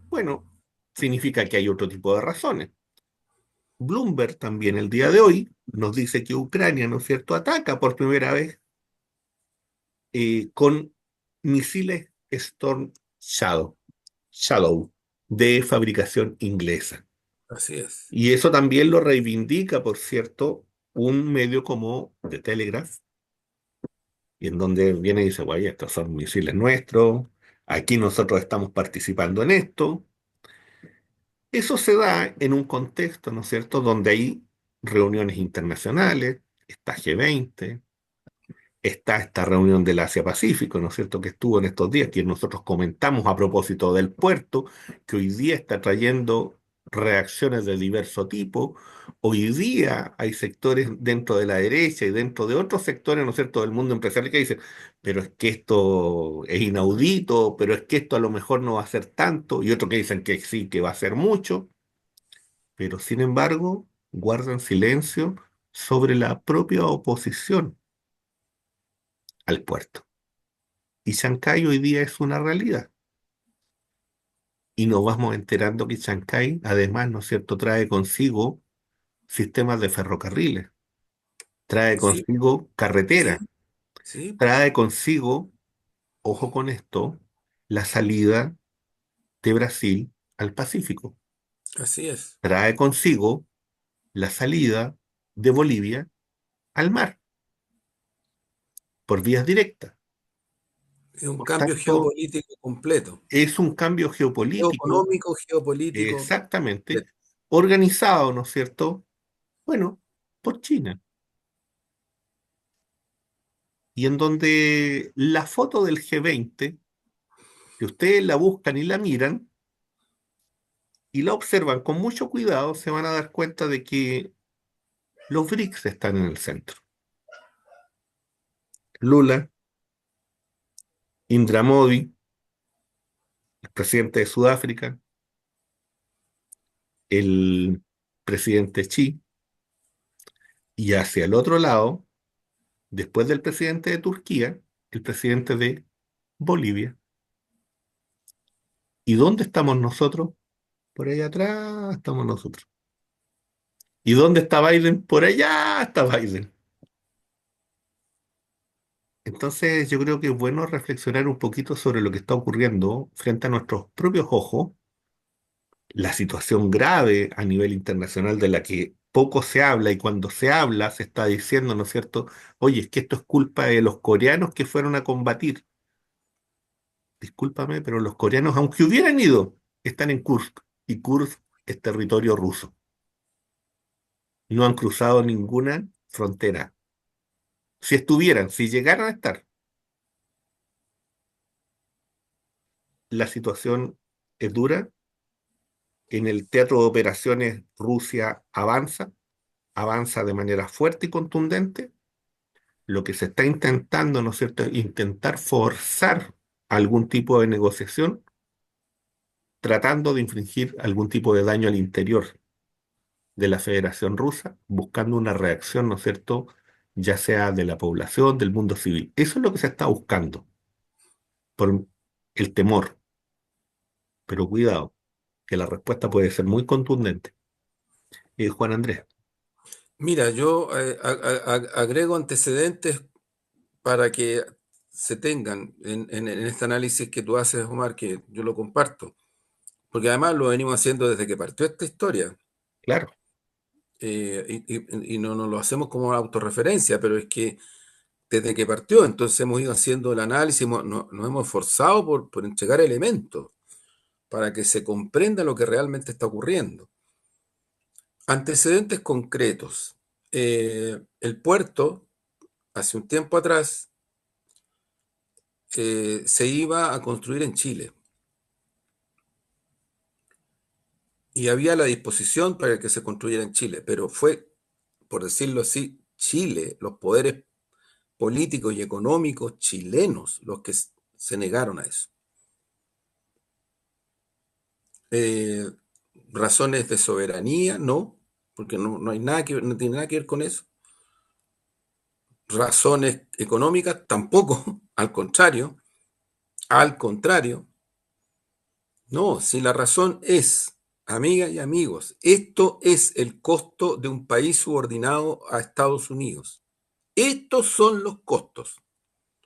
bueno, significa que hay otro tipo de razones. Bloomberg también el día de hoy nos dice que Ucrania, ¿no es cierto?, ataca por primera vez con misiles Shadow de fabricación inglesa. así es. Y eso también lo reivindica, por cierto, un medio como The Telegraph, y en donde viene y dice, guay, estos son misiles nuestros, aquí nosotros estamos participando en esto. Eso se da en un contexto, ¿no es cierto?, donde hay reuniones internacionales, está G20, está esta reunión del Asia-Pacífico, ¿no es cierto?, que estuvo en estos días, que nosotros comentamos a propósito del puerto, que hoy día está trayendo reacciones de diverso tipo. Hoy día hay sectores dentro de la derecha y dentro de otros sectores, ¿no es cierto?, del mundo empresarial que dicen, pero es que esto es inaudito, pero es que esto a lo mejor no va a ser tanto, y otros que dicen que sí, que va a ser mucho, pero sin embargo guardan silencio sobre la propia oposición al puerto. Y Chancay hoy día es una realidad. Y nos vamos enterando que Chancay, además, ¿no es cierto?, trae consigo sistemas de ferrocarriles, trae Sí, consigo sí, carretera, sí, trae consigo, ojo con esto, la salida de Brasil al Pacífico, así es. trae consigo la salida de Bolivia al mar por vías directas. Es un Por cambio tanto, geopolítico completo, es un cambio geopolítico geoeconómico, geopolítico. exactamente organizado, ¿no es cierto? Bueno, por China. Y en donde la foto del G20, si ustedes la buscan y la miran y la observan con mucho cuidado, se van a dar cuenta de que los BRICS están en el centro. Lula, Indra Modi, el presidente de Sudáfrica, el presidente Xi, y hacia el otro lado, después del presidente de Turquía, el presidente de Bolivia. ¿Y dónde estamos nosotros? Por ahí atrás estamos nosotros. ¿Y dónde está Biden? Por allá está Biden. Entonces yo creo que es bueno reflexionar un poquito sobre lo que está ocurriendo frente a nuestros propios ojos, la situación grave a nivel internacional de la que poco se habla y cuando se habla se está diciendo, ¿no es cierto? Oye, es que esto es culpa de los coreanos que fueron a combatir. Discúlpame, pero los coreanos, aunque hubieran ido, están en Kursk y Kursk es territorio ruso. No han cruzado ninguna frontera. Si estuvieran, si llegaran a estar, la situación es dura. En el teatro de operaciones Rusia avanza, avanza de manera fuerte y contundente. Lo que se está intentando, ¿no es cierto?, es intentar forzar algún tipo de negociación, tratando de infringir algún tipo de daño al interior de la Federación Rusa, buscando una reacción, ¿no es cierto?, ya sea de la población, del mundo civil. Eso es lo que se está buscando, por el temor. Pero cuidado, que la respuesta puede ser muy contundente. Juan Andrés, Mira, yo agrego antecedentes para que se tengan en este análisis que tú haces, Omar, que yo lo comparto, porque además lo venimos haciendo desde que partió esta historia, claro, y no lo hacemos como autorreferencia, pero es que desde que partió, entonces hemos ido haciendo el análisis, nos hemos esforzado por entregar elementos para que se comprenda lo que realmente está ocurriendo. Antecedentes concretos. El puerto, hace un tiempo atrás, se iba a construir en Chile y había la disposición para que se construyera en Chile, pero fue, por decirlo así, Chile, los poderes políticos y económicos chilenos los que se negaron a eso. Eh, Razones de soberanía, no, porque no hay nada no tiene nada que ver con eso. Razones económicas, tampoco, al contrario, no, si la razón es, amigas y amigos, esto es el costo de un país subordinado a Estados Unidos. Estos son los costos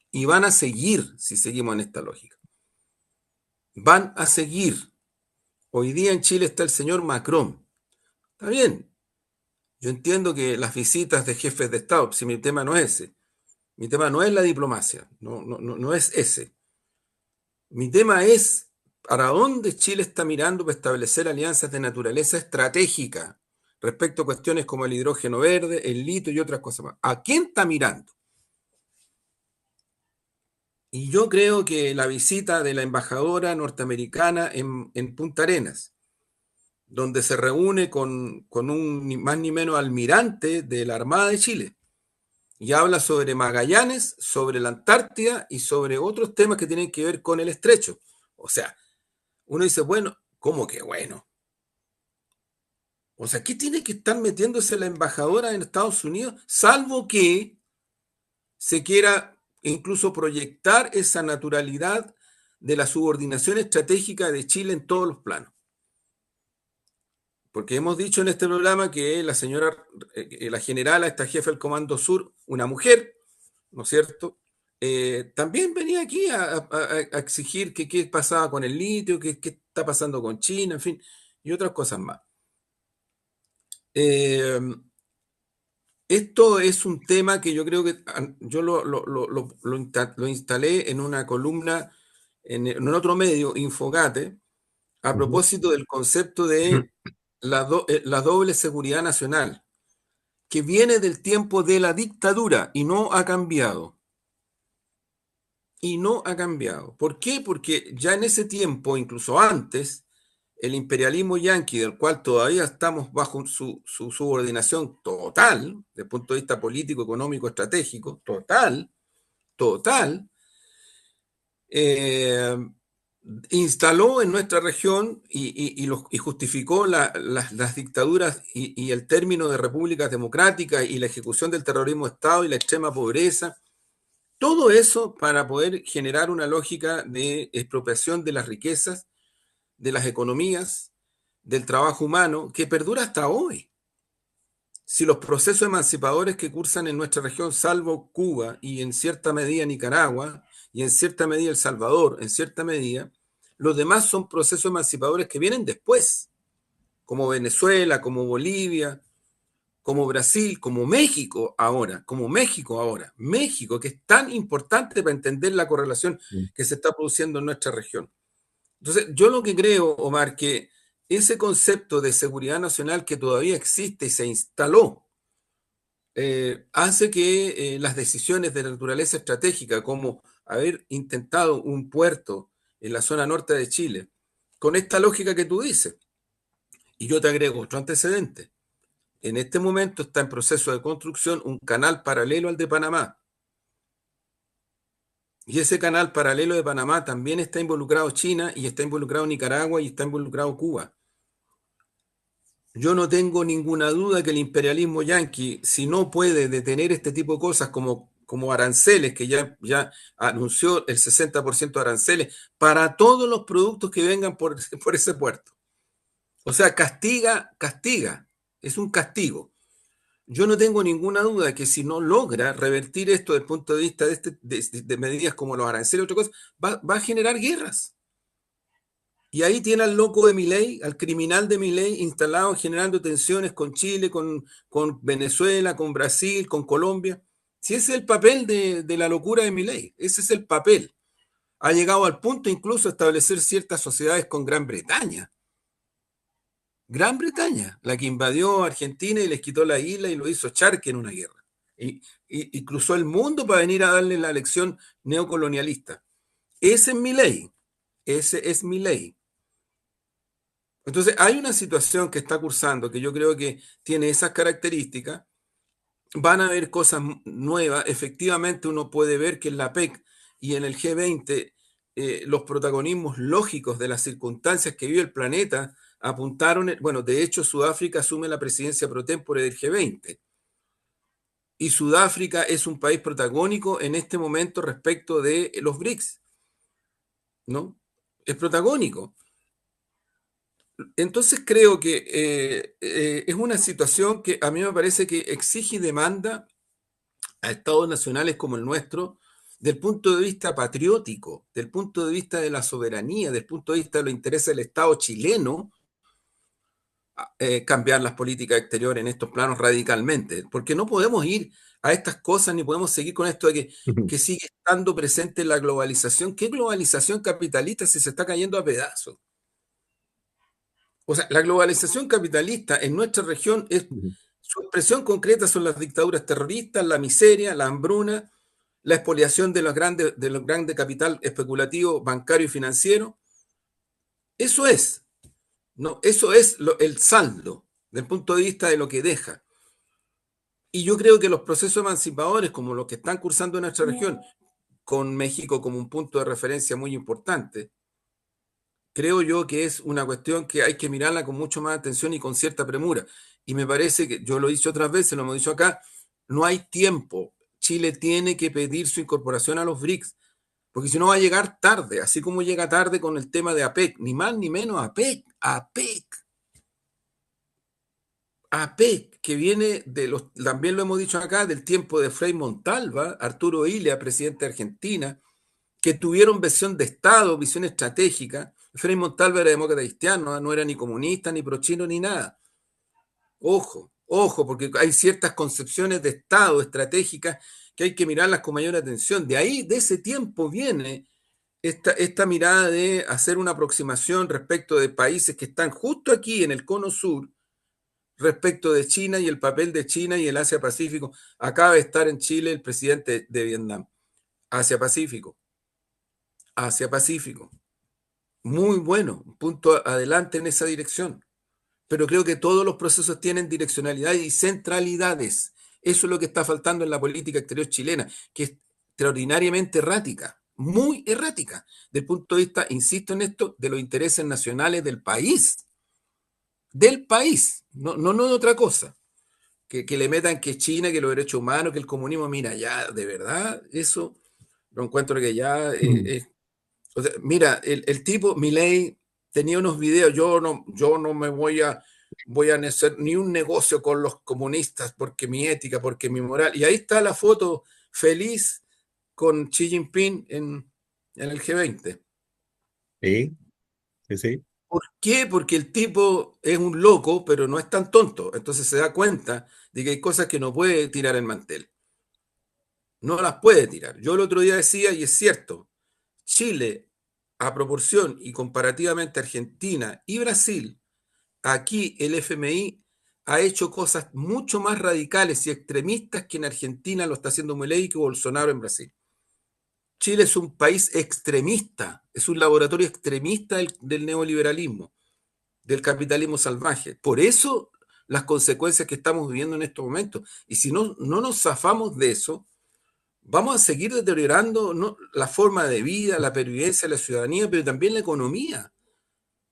y van a seguir si seguimos en esta lógica. Van a seguir. Hoy día en Chile está el señor Macron. Está bien, yo entiendo que las visitas de jefes de Estado, si mi tema no es ese, mi tema no es la diplomacia, no es ese. Mi tema es para dónde Chile está mirando para establecer alianzas de naturaleza estratégica respecto a cuestiones como el hidrógeno verde, el litio y otras cosas más. ¿A quién está mirando? Y yo creo que la visita de la embajadora norteamericana en Punta Arenas, donde se reúne con un ni más ni menos almirante de la Armada de Chile, y habla sobre Magallanes, sobre la Antártida y sobre otros temas que tienen que ver con el estrecho. O sea, uno dice, bueno, ¿cómo que bueno? O sea, ¿qué tiene que estar metiéndose la embajadora en Estados Unidos? Salvo que se quiera incluso proyectar esa naturalidad de la subordinación estratégica de Chile en todos los planos. Porque hemos dicho en este programa que la señora, la generala, esta jefa del Comando Sur, una mujer, ¿no es cierto? También venía aquí a exigir que qué pasaba con el litio, qué está pasando con China, en fin, y otras cosas más. Eh, Esto es un tema que yo creo que yo lo instalé en una columna en otro medio, Infogate, a ujú, propósito del concepto ujú, de la doble seguridad nacional, que viene del tiempo de la dictadura y no ha cambiado. Y no ha cambiado. ¿Por qué? Porque ya en ese tiempo, incluso antes, el imperialismo yanqui, del cual todavía estamos bajo su subordinación total, desde el punto de vista político, económico, estratégico, total, eh, instaló en nuestra región y justificó las dictaduras y el término de repúblicas democráticas y la ejecución del terrorismo de Estado y la extrema pobreza. Todo eso para poder generar una lógica de expropiación de las riquezas, de las economías, del trabajo humano, que perdura hasta hoy. Si los procesos emancipadores que cursan en nuestra región, salvo Cuba y en cierta medida Nicaragua, y en cierta medida El Salvador, en cierta medida, los demás son procesos emancipadores que vienen después, como Venezuela, como Bolivia, como Brasil, como México ahora, México, que es tan importante para entender la correlación Mm. que se está produciendo en nuestra región. Entonces, yo lo que creo, Omar, que ese concepto de seguridad nacional que todavía existe y se instaló, hace que las decisiones de naturaleza estratégica, como haber intentado un puerto en la zona norte de Chile, con esta lógica que tú dices, y yo te agrego otro antecedente. En este momento está en proceso de construcción un canal paralelo al de Panamá. Y ese canal paralelo de Panamá también está involucrado China y está involucrado Nicaragua y está involucrado Cuba. Yo no tengo ninguna duda que el imperialismo yanqui, si no puede detener este tipo de cosas como aranceles, que ya anunció el 60% de aranceles para todos los productos que vengan por ese puerto. O sea, castiga, es un castigo. Yo no tengo ninguna duda que si no logra revertir esto desde el punto de vista de medidas como los aranceles y otras cosas, va a generar guerras. Y ahí tiene al loco de Milei, al criminal de Milei, instalado generando tensiones con Chile, con Venezuela, con Brasil, con Colombia. Si ese es el papel de la locura de Milei, ese es el papel. Ha llegado al punto incluso de establecer ciertas sociedades con Gran Bretaña. Gran Bretaña, la que invadió Argentina y les quitó la isla y lo hizo charque en una guerra. Y cruzó el mundo para venir a darle la lección neocolonialista. Ese es Milei, ese es Milei. Entonces, hay una situación que está cursando que yo creo que tiene esas características. Van a haber cosas nuevas. Efectivamente, uno puede ver que en la PEC y en el G20 los protagonismos lógicos de las circunstancias que vive el planeta apuntaron, bueno, de hecho Sudáfrica asume la presidencia pro tempore del G20 y Sudáfrica es un país protagónico en este momento respecto de los BRICS, ¿no? Es protagónico. Entonces creo que es una situación que a mí me parece que exige y demanda a estados nacionales como el nuestro, del punto de vista patriótico, del punto de vista de la soberanía, del punto de vista de los intereses del Estado chileno, cambiar las políticas exteriores en estos planos radicalmente, porque no podemos ir a estas cosas ni podemos seguir con esto de que sigue estando presente la globalización. ¿Qué globalización capitalista si se está cayendo a pedazos? O sea, la globalización capitalista en nuestra región es su expresión concreta son las dictaduras terroristas, la miseria, la hambruna, la expoliación de los grandes capital especulativo, bancario y financiero. Eso es, ¿no? Eso es el saldo del punto de vista de lo que deja. Y yo creo que los procesos emancipadores, como los que están cursando en nuestra región, con México como un punto de referencia muy importante, creo yo que es una cuestión que hay que mirarla con mucho más atención y con cierta premura. Y me parece que, yo lo he dicho otras veces, lo hemos dicho acá, no hay tiempo. Chile tiene que pedir su incorporación a los BRICS, porque si no va a llegar tarde, así como llega tarde con el tema de APEC, ni más ni menos APEC, que viene también lo hemos dicho acá, del tiempo de Frei Montalva, Arturo Illia, presidente de Argentina, que tuvieron visión de Estado, visión estratégica. Frei Montalva era demócrata cristiano, no era ni comunista, ni pro-chino, ni nada. Ojo, ojo, porque hay ciertas concepciones de Estado estratégicas que hay que mirarlas con mayor atención. De ahí, de ese tiempo viene esta mirada de hacer una aproximación respecto de países que están justo aquí en el cono sur, respecto de China y el papel de China y el Asia-Pacífico. Acaba de estar en Chile el presidente de Vietnam. Asia-Pacífico. Asia-Pacífico. Muy bueno, un punto adelante en esa dirección. Pero creo que todos los procesos tienen direccionalidad y centralidades. Eso es lo que está faltando en la política exterior chilena, que es extraordinariamente errática. muy errática, del punto de vista, insisto en esto, de los intereses nacionales del país, no de otra cosa. Que le metan que China, que los derechos humanos, que el comunismo, mira, ya, de verdad, eso lo encuentro que ya Mm. o sea, mira, el tipo, Milei, tenía unos videos, yo no me voy a hacer ni un negocio con los comunistas porque mi ética, porque mi moral. Y ahí está la foto feliz con Xi Jinping en el G20. Sí, sí, sí. ¿Por qué? Porque el tipo es un loco, pero no es tan tonto. Entonces se da cuenta de que hay cosas que no puede tirar el mantel. No las puede tirar. Yo el otro día decía, y es cierto, Chile, a proporción y comparativamente Argentina y Brasil, aquí el FMI ha hecho cosas mucho más radicales y extremistas que en Argentina lo está haciendo Milei y que Bolsonaro en Brasil. Chile es un país extremista, es un laboratorio extremista del neoliberalismo, del capitalismo salvaje. Por eso las consecuencias que estamos viviendo en estos momentos. Y si no nos zafamos de eso, vamos a seguir deteriorando, ¿no?, la forma de vida, la pervivencia de la ciudadanía, pero también la economía.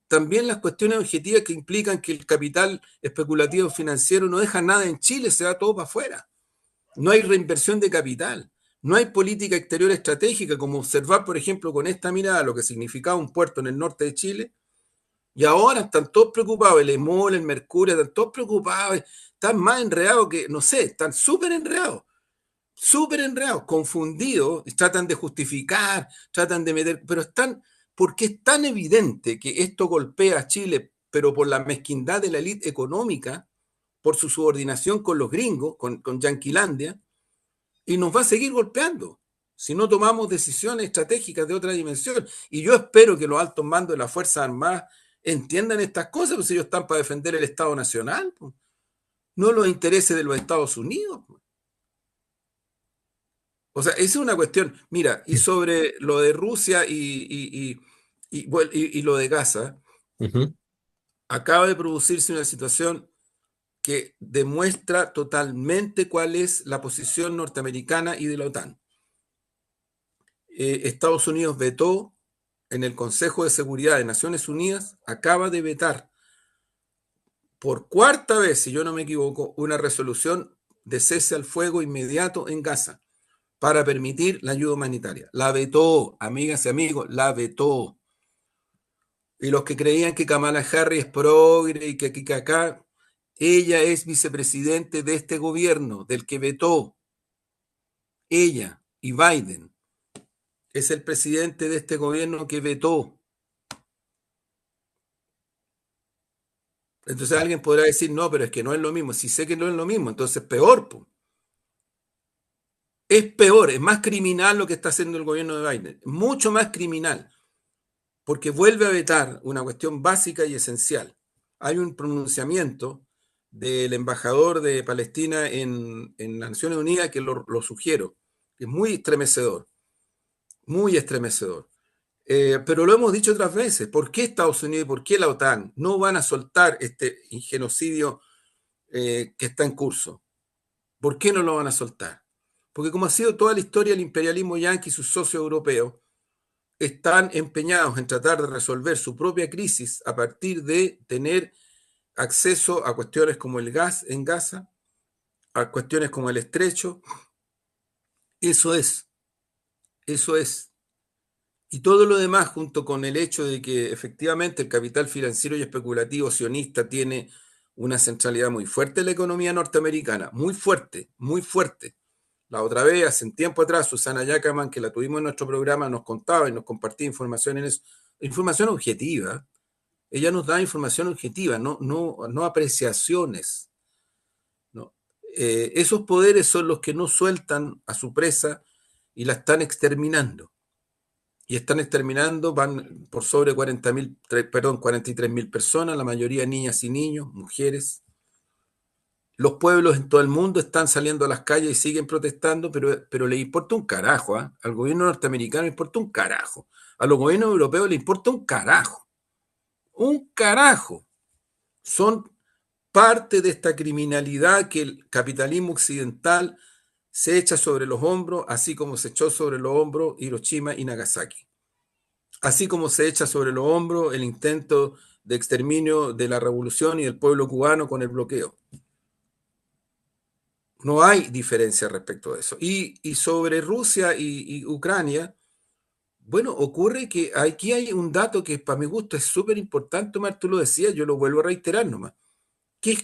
También las cuestiones objetivas que implican que el capital especulativo financiero no deja nada en Chile, se va todo para afuera. No hay reinversión de capital, no hay política exterior estratégica, como observar, por ejemplo, con esta mirada lo que significaba un puerto en el norte de Chile, y ahora están todos preocupados, el EMOL, el Mercurio, están todos preocupados, están más enredados que, no sé, están súper enredados, confundidos, y tratan de justificar, tratan de meter, pero están, porque es tan evidente que esto golpea a Chile, pero por la mezquindad de la élite económica, por su subordinación con los gringos, con Yanquilandia, y nos va a seguir golpeando si no tomamos decisiones estratégicas de otra dimensión. Y yo espero que los altos mandos de las Fuerzas Armadas entiendan estas cosas, pues ellos están para defender el Estado Nacional, pues, no los intereses de los Estados Unidos, pues. O sea, esa es una cuestión. Mira, y sobre lo de Rusia y lo de Gaza, Ujú. acaba de producirse una situación que demuestra totalmente cuál es la posición norteamericana y de la OTAN. Estados Unidos vetó en el Consejo de Seguridad de Naciones Unidas, acaba de vetar por cuarta vez, si yo no me equivoco, una resolución de cese al fuego inmediato en Gaza para permitir la ayuda humanitaria. La vetó, amigas y amigos, la vetó. Y los que creían que Kamala Harris es progre y que aquí que acá, ella es vicepresidente de este gobierno, del que vetó. Ella y Biden es el presidente de este gobierno que vetó. Entonces alguien podrá decir, no, pero es que no es lo mismo. Si sé que no es lo mismo, entonces peor, po. Es peor, es más criminal lo que está haciendo el gobierno de Biden. Mucho más criminal, porque vuelve a vetar una cuestión básica y esencial. Hay un pronunciamiento del embajador de Palestina en las Naciones Unidas que lo sugiero, que es muy estremecedor, muy estremecedor. Pero lo hemos dicho otras veces, ¿por qué Estados Unidos y por qué la OTAN no van a soltar este genocidio que está en curso? ¿Por qué no lo van a soltar? Porque como ha sido toda la historia, el imperialismo yanqui y sus socios europeos están empeñados en tratar de resolver su propia crisis a partir de tener acceso a cuestiones como el gas en Gaza, a cuestiones como el estrecho. Eso es, eso es. Y todo lo demás, junto con el hecho de que efectivamente el capital financiero y especulativo sionista tiene una centralidad muy fuerte en la economía norteamericana, muy fuerte, muy fuerte. La otra vez, hace un tiempo atrás, Susana Yacaman, que la tuvimos en nuestro programa, nos contaba y nos compartía información en eso, información objetiva. Ella nos da información objetiva, no apreciaciones, ¿no? Esos poderes son los que no sueltan a su presa y la están exterminando. Y están exterminando, van por sobre 40.000, perdón, 43.000 personas, la mayoría niñas y niños, mujeres. Los pueblos en todo el mundo están saliendo a las calles y siguen protestando, pero le importa un carajo, ¿eh? Al gobierno norteamericano le importa un carajo. A los gobiernos europeos le importa un carajo. Un carajo. Son parte de esta criminalidad que el capitalismo occidental se echa sobre los hombros, así como se echó sobre los hombros Hiroshima y Nagasaki, así como se echa sobre los hombros el intento de exterminio de la revolución y del pueblo cubano con el bloqueo. No hay diferencia respecto a eso. Y sobre Rusia y Ucrania, bueno, ocurre que aquí hay un dato que para mi gusto es súper importante, Omar, tú lo decías, yo lo vuelvo a reiterar nomás, que es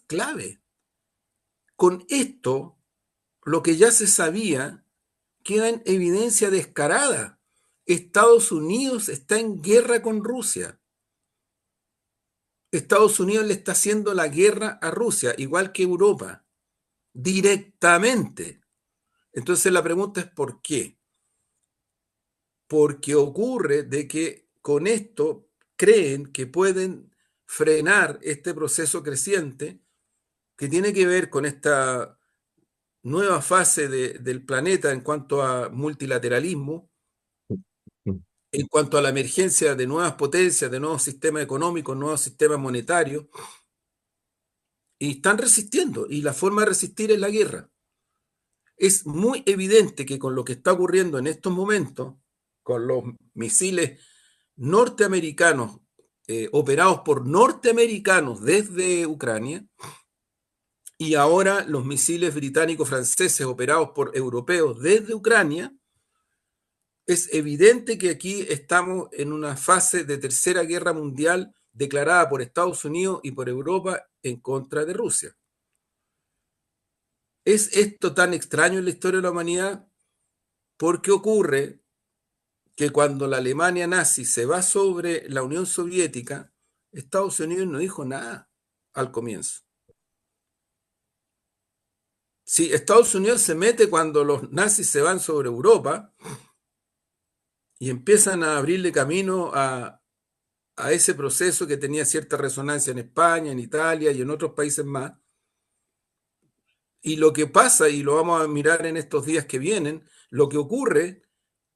clave. Con esto, lo que ya se sabía queda en evidencia descarada. Estados Unidos está en guerra con Rusia. Estados Unidos le está haciendo la guerra a Rusia, igual que Europa, directamente. Entonces la pregunta es ¿por qué? Porque ocurre de que con esto creen que pueden frenar este proceso creciente que tiene que ver con esta nueva fase del planeta en cuanto a multilateralismo, en cuanto a la emergencia de nuevas potencias, de nuevos sistemas económicos, nuevos sistemas monetarios, y están resistiendo, y la forma de resistir es la guerra. Es muy evidente que con lo que está ocurriendo en estos momentos, con los misiles norteamericanos operados por norteamericanos desde Ucrania, y ahora los misiles británico-franceses operados por europeos desde Ucrania, es evidente que aquí estamos en una fase de tercera guerra mundial declarada por Estados Unidos y por Europa en contra de Rusia. ¿Es esto tan extraño en la historia de la humanidad? Porque ocurre que cuando la Alemania nazi se va sobre la Unión Soviética, Estados Unidos no dijo nada al comienzo. Si Estados Unidos se mete cuando los nazis se van sobre Europa y empiezan a abrirle camino a ese proceso que tenía cierta resonancia en España, en Italia y en otros países más. Y lo que pasa, y lo vamos a mirar en estos días que vienen, lo que ocurre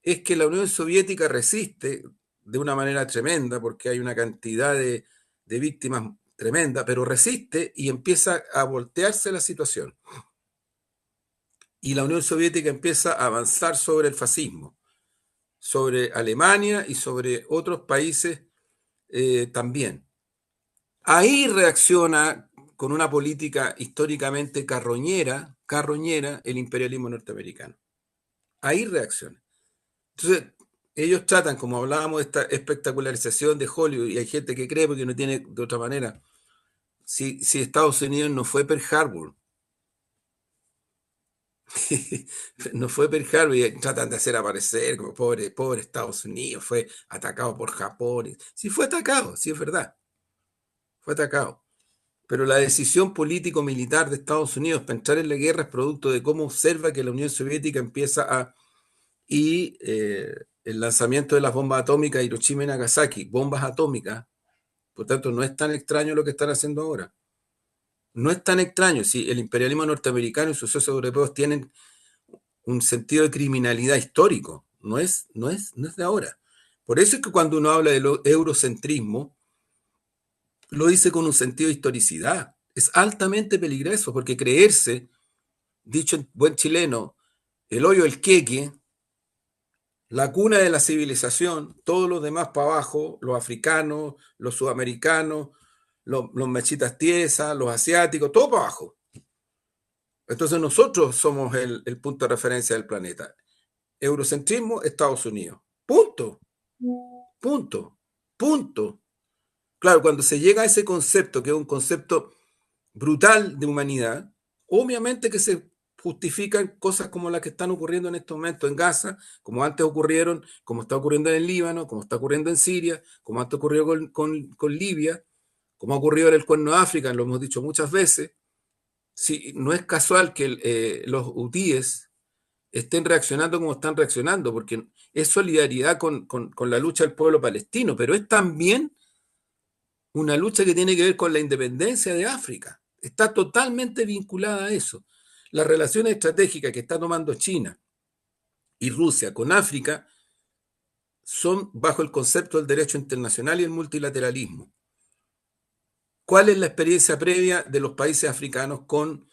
es que la Unión Soviética resiste de una manera tremenda, porque hay una cantidad de víctimas tremenda, pero resiste y empieza a voltearse la situación. Y la Unión Soviética empieza a avanzar sobre el fascismo, sobre Alemania y sobre otros países también. Ahí reacciona con una política históricamente carroñera el imperialismo norteamericano. Ahí reacciona. Entonces, ellos tratan, como hablábamos, de esta espectacularización de Hollywood, y hay gente que cree porque no tiene de otra manera. Si Estados Unidos no fue Pearl Harbor, no fue Pearl Harbor, y tratan de hacer aparecer como pobre Estados Unidos, fue atacado por Japón. Sí fue atacado, sí es verdad, fue atacado. Pero la decisión político-militar de Estados Unidos para entrar en la guerra es producto de cómo observa que la Unión Soviética empieza a... Y el lanzamiento de las bombas atómicas, Hiroshima y Nagasaki, bombas atómicas, por tanto no es tan extraño lo que están haciendo ahora. No es tan extraño si el imperialismo norteamericano y sus socios europeos tienen un sentido de criminalidad histórico, no es de ahora. Por eso es que cuando uno habla del eurocentrismo, lo dice con un sentido de historicidad. Es altamente peligroso porque creerse, dicho en buen chileno, el hoyo del queque, la cuna de la civilización, todos los demás para abajo, los africanos, los sudamericanos, los mechitas tiesas, los asiáticos, todo para abajo. Entonces nosotros somos el punto de referencia del planeta. Eurocentrismo, Estados Unidos. Punto, punto, punto. Claro, cuando se llega a ese concepto, que es un concepto brutal de humanidad, obviamente que se justifican cosas como las que están ocurriendo en estos momentos en Gaza, como antes ocurrieron, como está ocurriendo en el Líbano, como está ocurriendo en Siria, como antes ocurrió con Libia, como ha ocurrido en el Cuerno de África, lo hemos dicho muchas veces. Sí, no es casual que los hutíes estén reaccionando como están reaccionando, porque es solidaridad con la lucha del pueblo palestino, pero es también una lucha que tiene que ver con la independencia de África. Está totalmente vinculada a eso. Las relaciones estratégicas que está tomando China y Rusia con África son bajo el concepto del derecho internacional y el multilateralismo. ¿Cuál es la experiencia previa de los países africanos con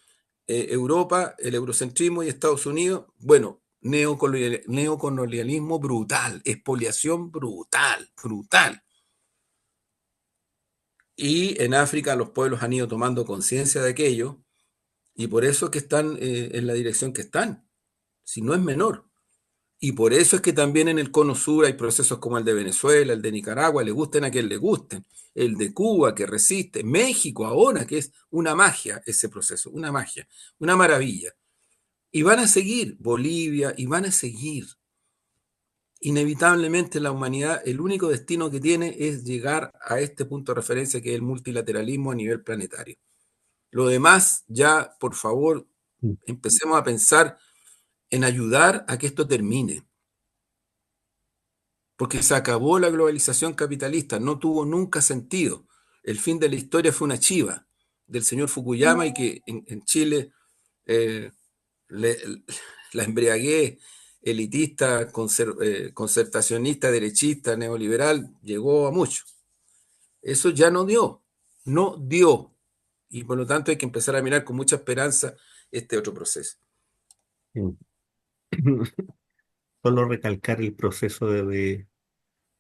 Europa, el eurocentrismo y Estados Unidos, bueno, neocolonialismo brutal, expoliación brutal, brutal. Y en África los pueblos han ido tomando conciencia de aquello y por eso es que están en la dirección que están, si no es menor. Y por eso es que también en el Cono Sur hay procesos como el de Venezuela, el de Nicaragua, le gusten a quien le gusten, el de Cuba que resiste, México ahora, que es una magia ese proceso, una magia, una maravilla. Y van a seguir Bolivia y van a seguir. Inevitablemente la humanidad, el único destino que tiene es llegar a este punto de referencia que es el multilateralismo a nivel planetario. Lo demás, ya, por favor, empecemos a pensar en ayudar a que esto termine, porque se acabó la globalización capitalista, no tuvo nunca sentido. El fin de la historia fue una chiva del señor Fukuyama y que en Chile eh, le- la embriaguez elitista, concertacionista, derechista, neoliberal, llegó a mucho. Eso ya no dio, no dio. Y por lo tanto hay que empezar a mirar con mucha esperanza este otro proceso. Mm. Solo recalcar el proceso de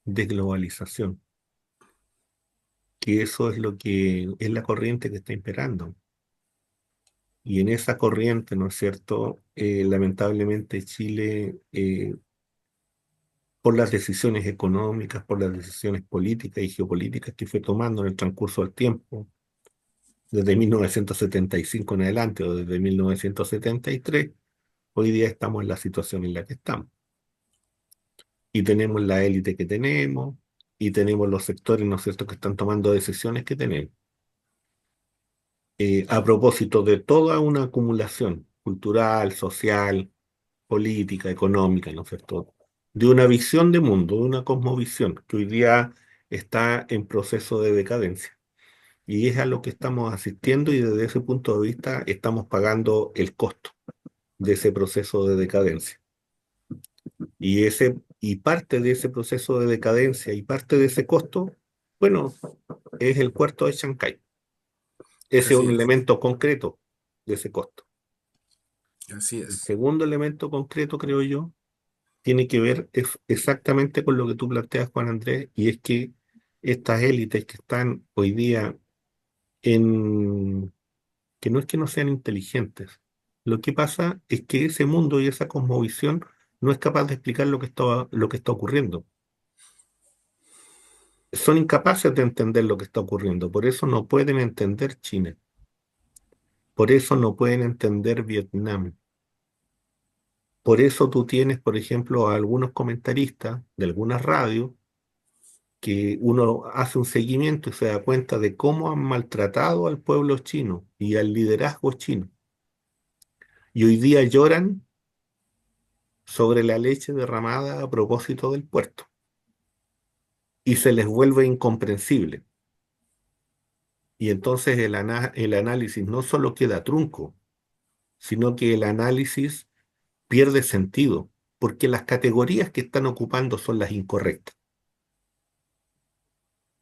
globalización, que eso es lo que es la corriente que está imperando. Y en esa corriente, ¿no es cierto? Lamentablemente Chile, por las decisiones económicas, por las decisiones políticas y geopolíticas que fue tomando en el transcurso del tiempo, desde 1975 en adelante o desde 1973, hoy día estamos en la situación en la que estamos. Y tenemos la élite que tenemos, y tenemos los sectores, ¿no es cierto?, que están tomando decisiones que tenemos. A propósito de toda una acumulación cultural, social, política, económica, ¿no es cierto?, de una visión de mundo, de una cosmovisión que hoy día está en proceso de decadencia. Y es a lo que estamos asistiendo y desde ese punto de vista estamos pagando el costo de ese proceso de decadencia. Y parte de ese proceso de decadencia y parte de ese costo, bueno, es el puerto de Chancay. Ese es Así un es, elemento concreto de ese costo. así El es, segundo elemento concreto, creo yo, tiene que ver exactamente con lo que tú planteas, Juan Andrés, y es que estas élites que están hoy día en, que no es que no sean inteligentes, lo que pasa es que ese mundo y esa cosmovisión no es capaz de explicar lo que está ocurriendo. Son incapaces de entender lo que está ocurriendo, por eso no pueden entender China, por eso no pueden entender Vietnam. Por eso tú tienes, por ejemplo, a algunos comentaristas de algunas radios que uno hace un seguimiento y se da cuenta de cómo han maltratado al pueblo chino y al liderazgo chino. Y hoy día lloran sobre la leche derramada a propósito del puerto. Y se les vuelve incomprensible. Y entonces el análisis no solo queda trunco, sino que el análisis pierde sentido, porque las categorías que están ocupando son las incorrectas.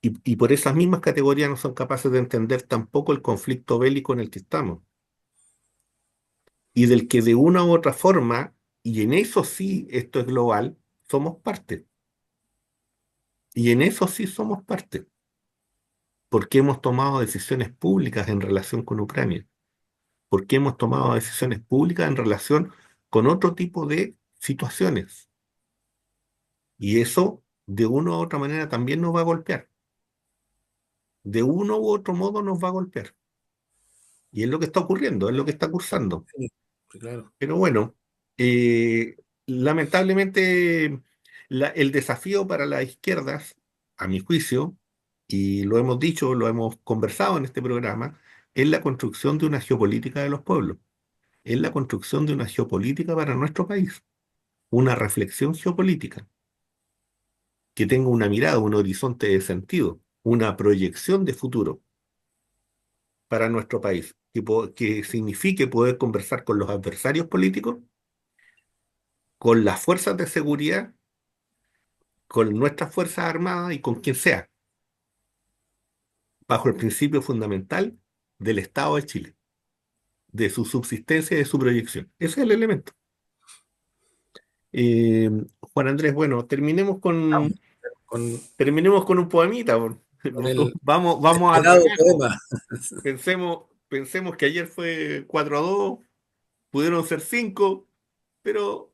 Y por esas mismas categorías no son capaces de entender tampoco el conflicto bélico en el que estamos. Y del que de una u otra forma, y en eso sí esto es global, somos parte. Y en eso sí somos parte, porque hemos tomado decisiones públicas en relación con Ucrania, porque hemos tomado decisiones públicas en relación con otro tipo de situaciones. Y eso de una u otra manera también nos va a golpear. De uno u otro modo nos va a golpear. Y es lo que está ocurriendo, es lo que está cursando. sí, sí, claro. Pero bueno, eh, lamentablemente el desafío para las izquierdas, a mi juicio, y lo hemos dicho, lo hemos conversado en este programa, es la construcción de una geopolítica de los pueblos, es la construcción de una geopolítica para nuestro país, una reflexión geopolítica que tenga una mirada, un horizonte de sentido, una proyección de futuro para nuestro país, que signifique poder conversar con los adversarios políticos, con las fuerzas de seguridad, con nuestras fuerzas armadas y con quien sea, bajo el principio fundamental del Estado de Chile. de su subsistencia y de su proyección. Ese es el elemento. Eh, Juan Andrés, bueno, Vamos, con, terminemos con un poemita. con el Vamos al esperado relajo. poema. Pensemos que ayer fue 4-2, pudieron ser 5, pero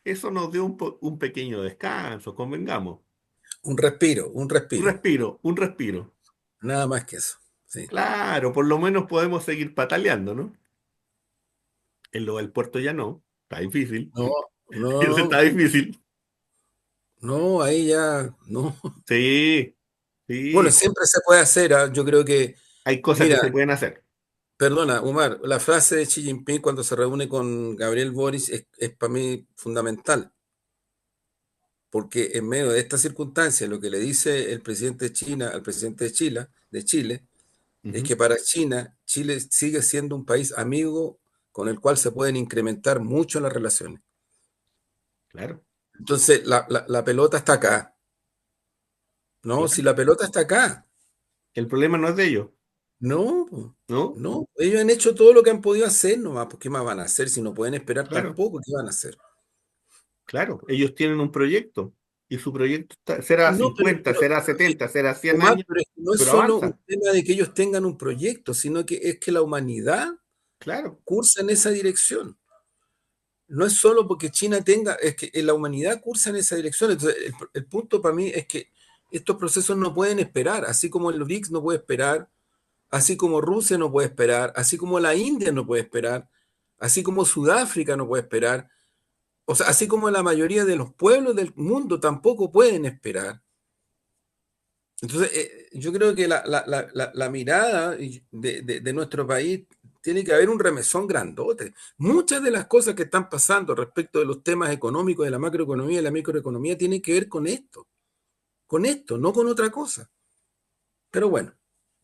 eso nos dio un pequeño descanso, convengamos. Un respiro, un respiro. Un respiro. Nada más que eso. Sí. Claro, por lo menos podemos seguir pataleando, ¿no? En lo del puerto ya no, está difícil. No, Ese no, está difícil. no, ahí ya, no. Sí, Bueno, sí, siempre se puede hacer, ¿ah? Yo creo que, hay cosas que mira, se pueden hacer. perdona, Omar, la frase de Xi Jinping cuando se reúne con Gabriel Boric es para mí fundamental, porque en medio de esta circunstancia, lo que le dice el presidente de China al presidente de Chile, es Ujú, que para China, Chile sigue siendo un país amigo con el cual se pueden incrementar mucho las relaciones. claro, Entonces, la pelota está acá, ¿no? Si claro. la pelota está acá, El problema no es de ellos, no, po, ¿no? no, ellos han hecho todo lo que han podido hacer nomás, pues ¿qué más van a hacer si no pueden esperar Claro, tampoco? ¿Qué van a hacer? claro. Ellos tienen un proyecto y su proyecto será No, 50, será pero es 70, será 100 Omar, años, pero es que no es pero solo un avanza. tema de que ellos tengan un proyecto, sino que es que la humanidad Claro, cursa en esa dirección. No es solo porque China tenga, es que la humanidad cursa en esa dirección. Entonces, el punto para mí es que estos procesos no pueden esperar, así como el BRICS no puede esperar, así como Rusia no puede esperar, así como la India no puede esperar, así como Sudáfrica no puede esperar, o sea, así como la mayoría de los pueblos del mundo tampoco pueden esperar. Entonces, yo creo que la mirada de nuestro país tiene que haber un remesón grandote. Muchas de las cosas que están pasando respecto de los temas económicos, de la macroeconomía y la microeconomía, tienen que ver con esto, no con otra cosa. Pero bueno,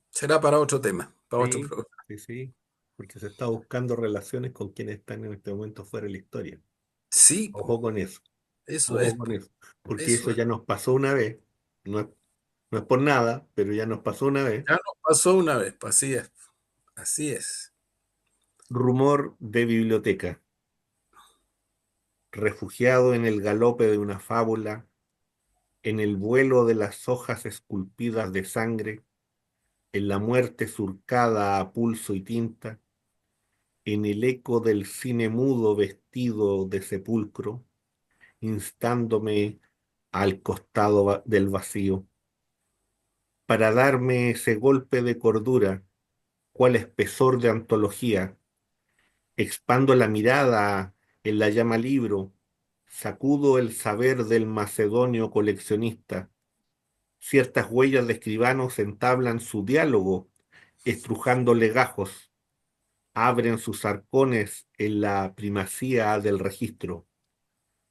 será para otro tema, para otro sí, programa. sí, sí, porque se está buscando relaciones con quienes están en este momento fuera de la historia. Sí, po, Ojo con eso, eso es, ojo con po, eso, porque eso eso es. ya nos pasó una vez, no es, no es por nada, pero ya nos pasó una vez. Ya nos pasó una vez, pues así es, así es. Rumor de biblioteca, refugiado en el galope de una fábula, en el vuelo de las hojas esculpidas de sangre, en la muerte surcada a pulso y tinta, en el eco del cine mudo vestido de sepulcro, instándome al costado del vacío, para darme ese golpe de cordura, cual espesor de antología, expando la mirada en la llama libro, sacudo el saber del macedonio coleccionista. Ciertas huellas de escribanos entablan su diálogo, estrujando legajos, abren sus arcones en la primacía del registro,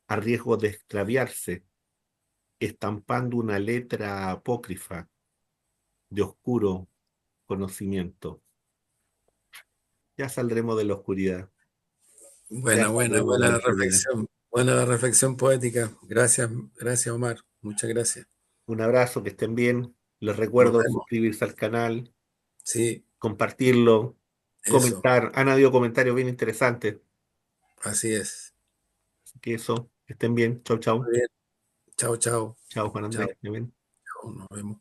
a riesgo de extraviarse, estampando una letra apócrifa de oscuro conocimiento. Ya saldremos de la oscuridad, ya saldremos de la oscuridad. Buena reflexión poética. Gracias, gracias Omar, muchas gracias. Un abrazo, que estén bien. Les Nos recuerdo vemos. suscribirse al canal, Sí, compartirlo, eso, comentar. Han habido comentarios bien interesantes. así es. Así que eso, que estén bien. Chau, chau. Muy bien. Chao, chao. Chao, Juan Chao, Andrés. ¿Me ven? chao. Nos vemos.